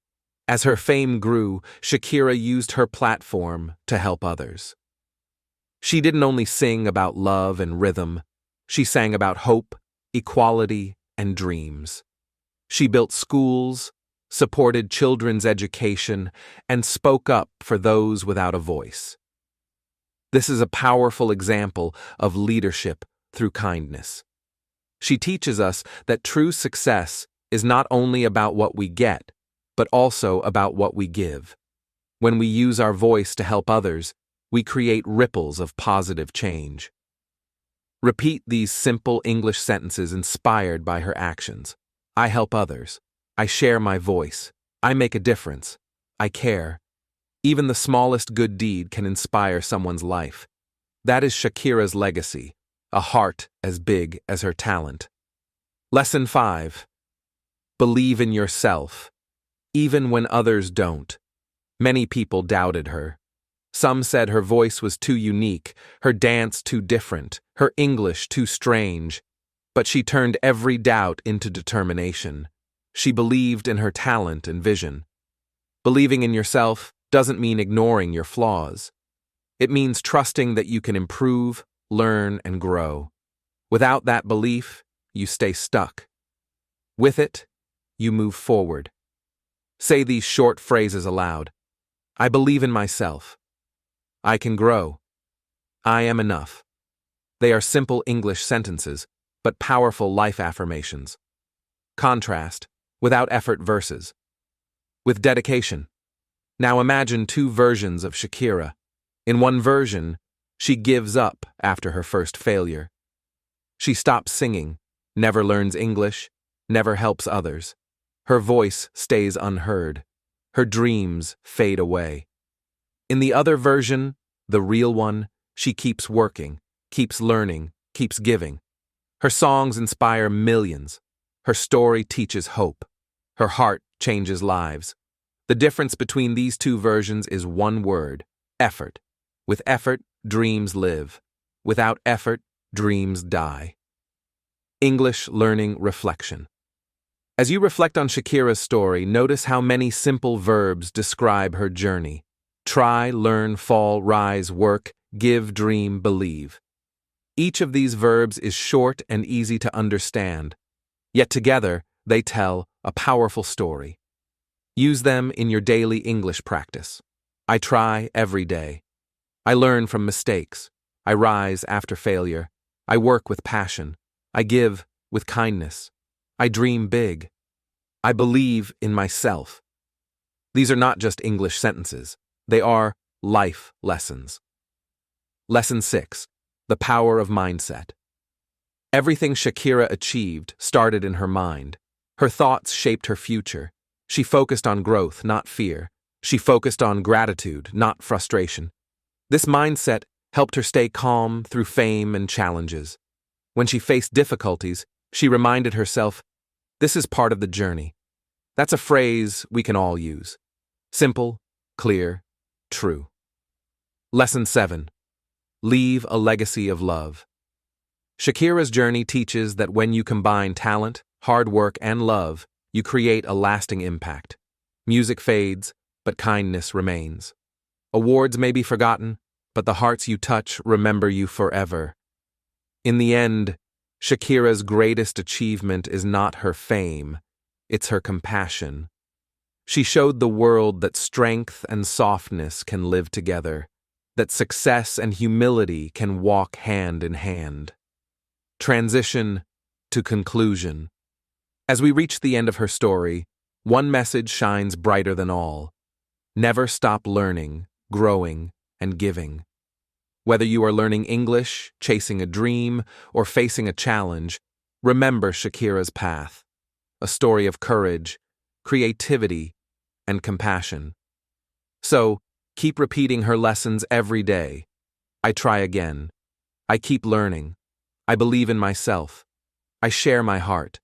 As her fame grew, Shakira used her platform to help others. She didn't only sing about love and rhythm, she sang about hope, equality, and dreams. She built schools, supported children's education, and spoke up for those without a voice. This is a powerful example of leadership through kindness. She teaches us that true success is not only about what we get, but also about what we give. When we use our voice to help others, we create ripples of positive change. Repeat these simple English sentences inspired by her actions. I help others. I share my voice. I make a difference. I care. Even the smallest good deed can inspire someone's life. That is Shakira's legacy, a heart as big as her talent. Lesson 5. Believe in yourself, even when others don't. Many people doubted her. Some said her voice was too unique, her dance too different, her English too strange. But she turned every doubt into determination. She believed in her talent and vision. Believing in yourself doesn't mean ignoring your flaws. It means trusting that you can improve, learn, and grow. Without that belief, you stay stuck. With it, you move forward. Say these short phrases aloud. I believe in myself. I can grow. I am enough. They are simple English sentences, but powerful life affirmations. Contrast, without effort versus. With dedication. Now imagine two versions of Shakira. In one version, she gives up after her first failure. She stops singing, never learns English, never helps others. Her voice stays unheard. Her dreams fade away. In the other version, the real one, she keeps working, keeps learning, keeps giving. Her songs inspire millions. Her story teaches hope. Her heart changes lives. The difference between these two versions is one word: effort. With effort, dreams live. Without effort, dreams die. English learning reflection. As you reflect on Shakira's story, notice how many simple verbs describe her journey. Try, learn, fall, rise, work, give, dream, believe. Each of these verbs is short and easy to understand, yet together they tell a powerful story. Use them in your daily English practice. I try every day. I learn from mistakes. I rise after failure. I work with passion. I give with kindness. I dream big. I believe in myself. These are not just English sentences. They are life lessons. Lesson 6. The power of mindset. Everything Shakira achieved started in her mind. Her thoughts shaped her future. She focused on growth, not fear. She focused on gratitude, not frustration. This mindset helped her stay calm through fame and challenges. When she faced difficulties, she reminded herself, this is part of the journey. That's a phrase we can all use. Simple, clear, true. Lesson 7. Leave a legacy of love. Shakira's journey teaches that when you combine talent, hard work, and love, you create a lasting impact. Music fades, but kindness remains. Awards may be forgotten, but the hearts you touch remember you forever. In the end, Shakira's greatest achievement is not her fame, it's her compassion. She showed the world that strength and softness can live together, that success and humility can walk hand in hand. Transition to conclusion. As we reach the end of her story, one message shines brighter than all. Never stop learning, growing, and giving. Whether you are learning English, chasing a dream, or facing a challenge, remember Shakira's path. A story of courage, creativity, and compassion. So, keep repeating her lessons every day. I try again. I keep learning. I believe in myself. I share my heart.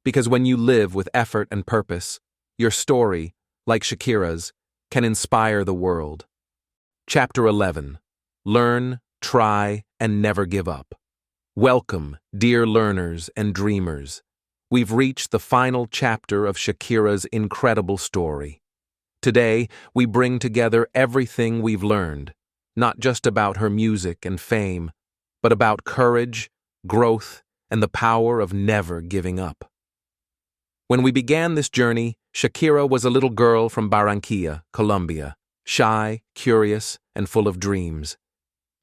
Because when you live with effort and purpose, your story, like Shakira's, can inspire the world. Chapter 11. Learn, try, and never give up. Welcome, dear learners and dreamers. We've reached the final chapter of Shakira's incredible story. Today, we bring together everything we've learned, not just about her music and fame, but about courage, growth, and the power of never giving up. When we began this journey, Shakira was a little girl from Barranquilla, Colombia, shy, curious, and full of dreams.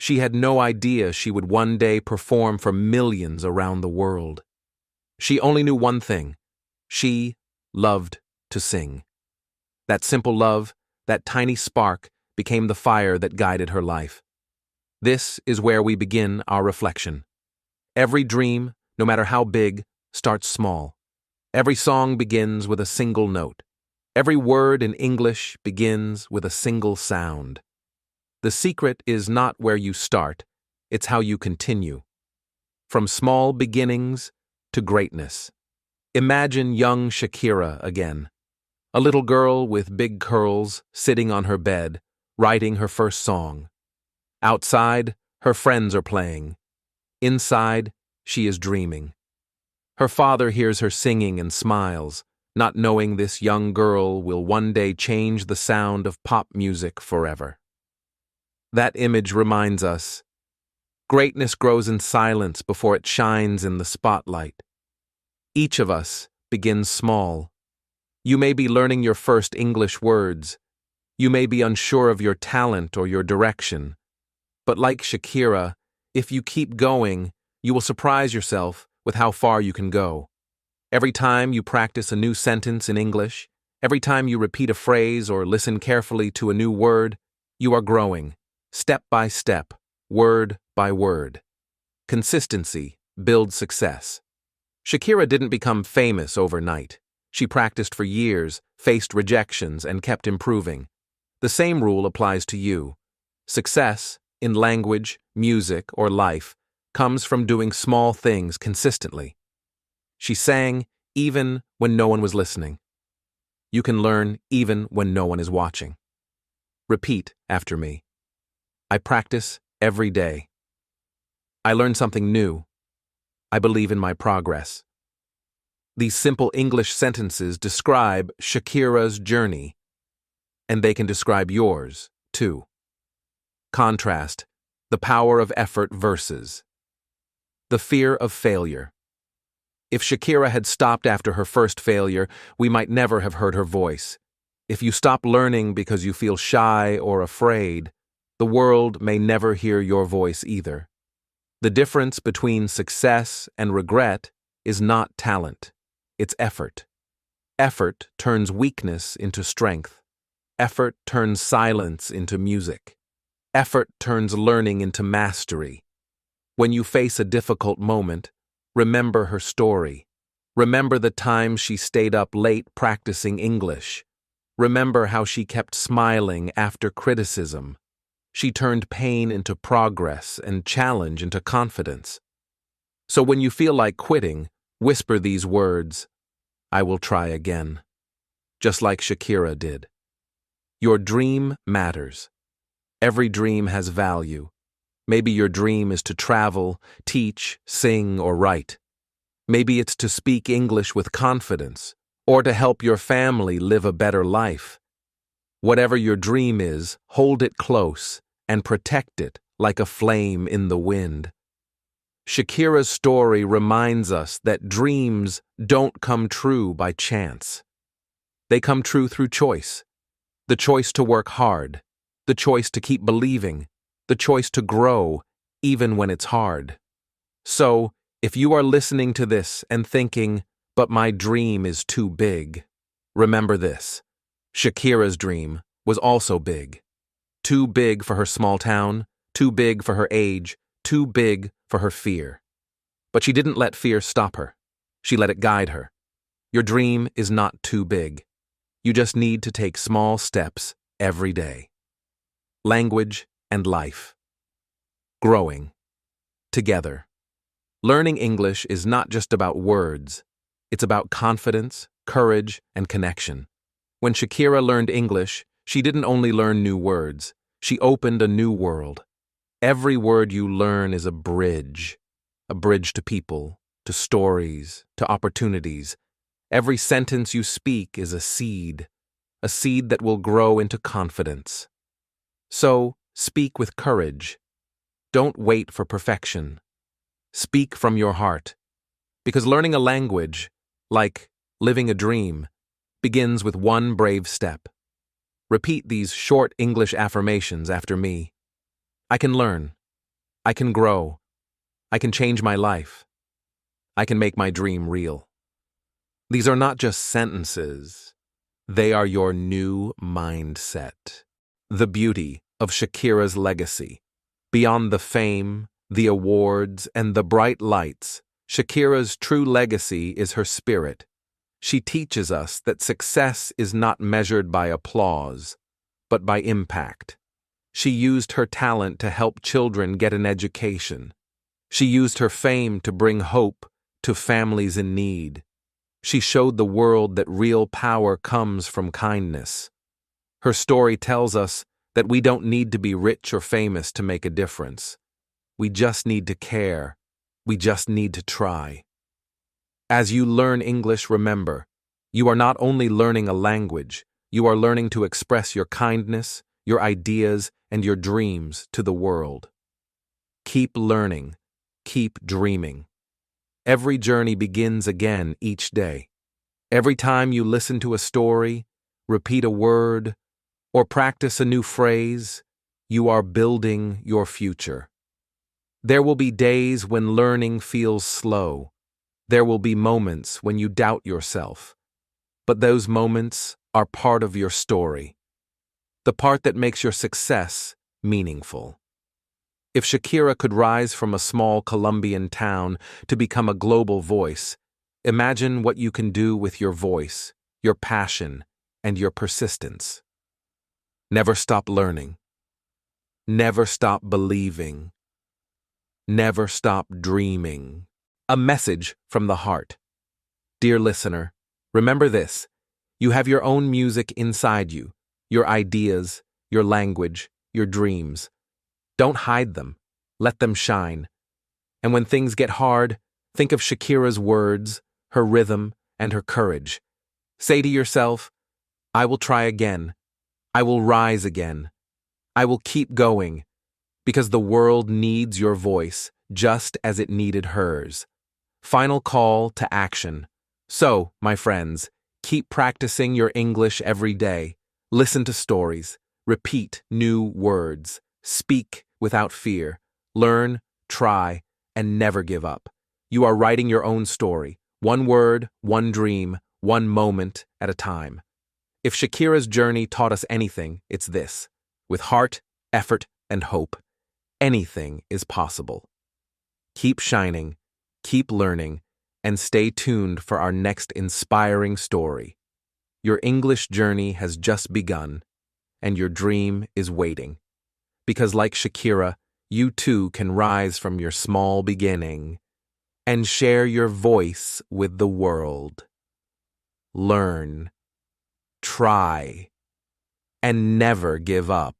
She had no idea she would one day perform for millions around the world. She only knew one thing: she loved to sing. That simple love, that tiny spark, became the fire that guided her life. This is where we begin our reflection. Every dream, no matter how big, starts small. Every song begins with a single note. Every word in English begins with a single sound. The secret is not where you start, it's how you continue. From small beginnings to greatness. Imagine young Shakira again. A little girl with big curls sitting on her bed, writing her first song. Outside, her friends are playing. Inside, she is dreaming. Her father hears her singing and smiles, not knowing this young girl will one day change the sound of pop music forever. That image reminds us, greatness grows in silence before it shines in the spotlight. Each of us begins small. You may be learning your first English words. You may be unsure of your talent or your direction. But like Shakira, if you keep going, you will surprise yourself with how far you can go. Every time you practice a new sentence in English, every time you repeat a phrase or listen carefully to a new word, you are growing, step by step, word by word. Consistency builds success. Shakira didn't become famous overnight. She practiced for years, faced rejections, and kept improving. The same rule applies to you. Success, in language, music, or life, comes from doing small things consistently. She sang even when no one was listening. You can learn even when no one is watching. Repeat after me. I practice every day. I learn something new. I believe in my progress. These simple English sentences describe Shakira's journey, and they can describe yours, too. Contrast: the power of effort versus the fear of failure. If Shakira had stopped after her first failure, we might never have heard her voice. If you stop learning because you feel shy or afraid, the world may never hear your voice either. The difference between success and regret is not talent, it's effort. Effort turns weakness into strength. Effort turns silence into music. Effort turns learning into mastery. When you face a difficult moment, remember her story. Remember the times she stayed up late practicing English. Remember how she kept smiling after criticism. She turned pain into progress and challenge into confidence. So when you feel like quitting, whisper these words: I will try again. Just like Shakira did. Your dream matters. Every dream has value. Maybe your dream is to travel, teach, sing, or write. Maybe it's to speak English with confidence, or to help your family live a better life. Whatever your dream is, hold it close and protect it like a flame in the wind. Shakira's story reminds us that dreams don't come true by chance. They come true through choice. The choice to work hard, the choice to keep believing, the choice to grow, even when it's hard. So, if you are listening to this and thinking, but my dream is too big, remember this: Shakira's dream was also big. Too big for her small town, too big for her age, too big for her fear. But she didn't let fear stop her. She let it guide her. Your dream is not too big. You just need to take small steps every day. Language and life. Growing. together. Learning English is not just about words. It's about confidence, courage, and connection. When Shakira learned English, she didn't only learn new words. She opened a new world. Every word you learn is a bridge to people, to stories, to opportunities. Every sentence you speak is a seed that will grow into confidence. So, speak with courage. Don't wait for perfection. Speak from your heart. Because learning a language, like living a dream, begins with one brave step. Repeat these short English affirmations after me. I can learn. I can grow. I can change my life. I can make my dream real. These are not just sentences. They are your new mindset. The beauty of Shakira's legacy. Beyond the fame, the awards, and the bright lights, Shakira's true legacy is her spirit. She teaches us that success is not measured by applause, but by impact. She used her talent to help children get an education. She used her fame to bring hope to families in need. She showed the world that real power comes from kindness. Her story tells us that we don't need to be rich or famous to make a difference. We just need to care. We just need to try. As you learn English, remember, you are not only learning a language, you are learning to express your kindness, your ideas, and your dreams to the world. Keep learning. Keep dreaming. Every journey begins again each day. Every time you listen to a story, repeat a word, or practice a new phrase, you are building your future. There will be days when learning feels slow. There will be moments when you doubt yourself. But those moments are part of your story. The part that makes your success meaningful. If Shakira could rise from a small Colombian town to become a global voice, imagine what you can do with your voice, your passion, and your persistence. Never stop learning. Never stop believing. Never stop dreaming. A message from the heart. Dear listener, remember this. You have your own music inside you, your ideas, your language, your dreams. Don't hide them. Let them shine. And when things get hard, think of Shakira's words, her rhythm, and her courage. Say to yourself, I will try again. I will rise again. I will keep going, because the world needs your voice just as it needed hers. Final call to action. So, my friends, keep practicing your English every day. Listen to stories. Repeat new words. Speak without fear. Learn, try, and never give up. You are writing your own story. One word, one dream, one moment at a time. If Shakira's journey taught us anything, it's this. With heart, effort, and hope, anything is possible. Keep shining, keep learning, and stay tuned for our next inspiring story. Your English journey has just begun, and your dream is waiting. Because like Shakira, you too can rise from your small beginning and share your voice with the world. Learn, try, and never give up.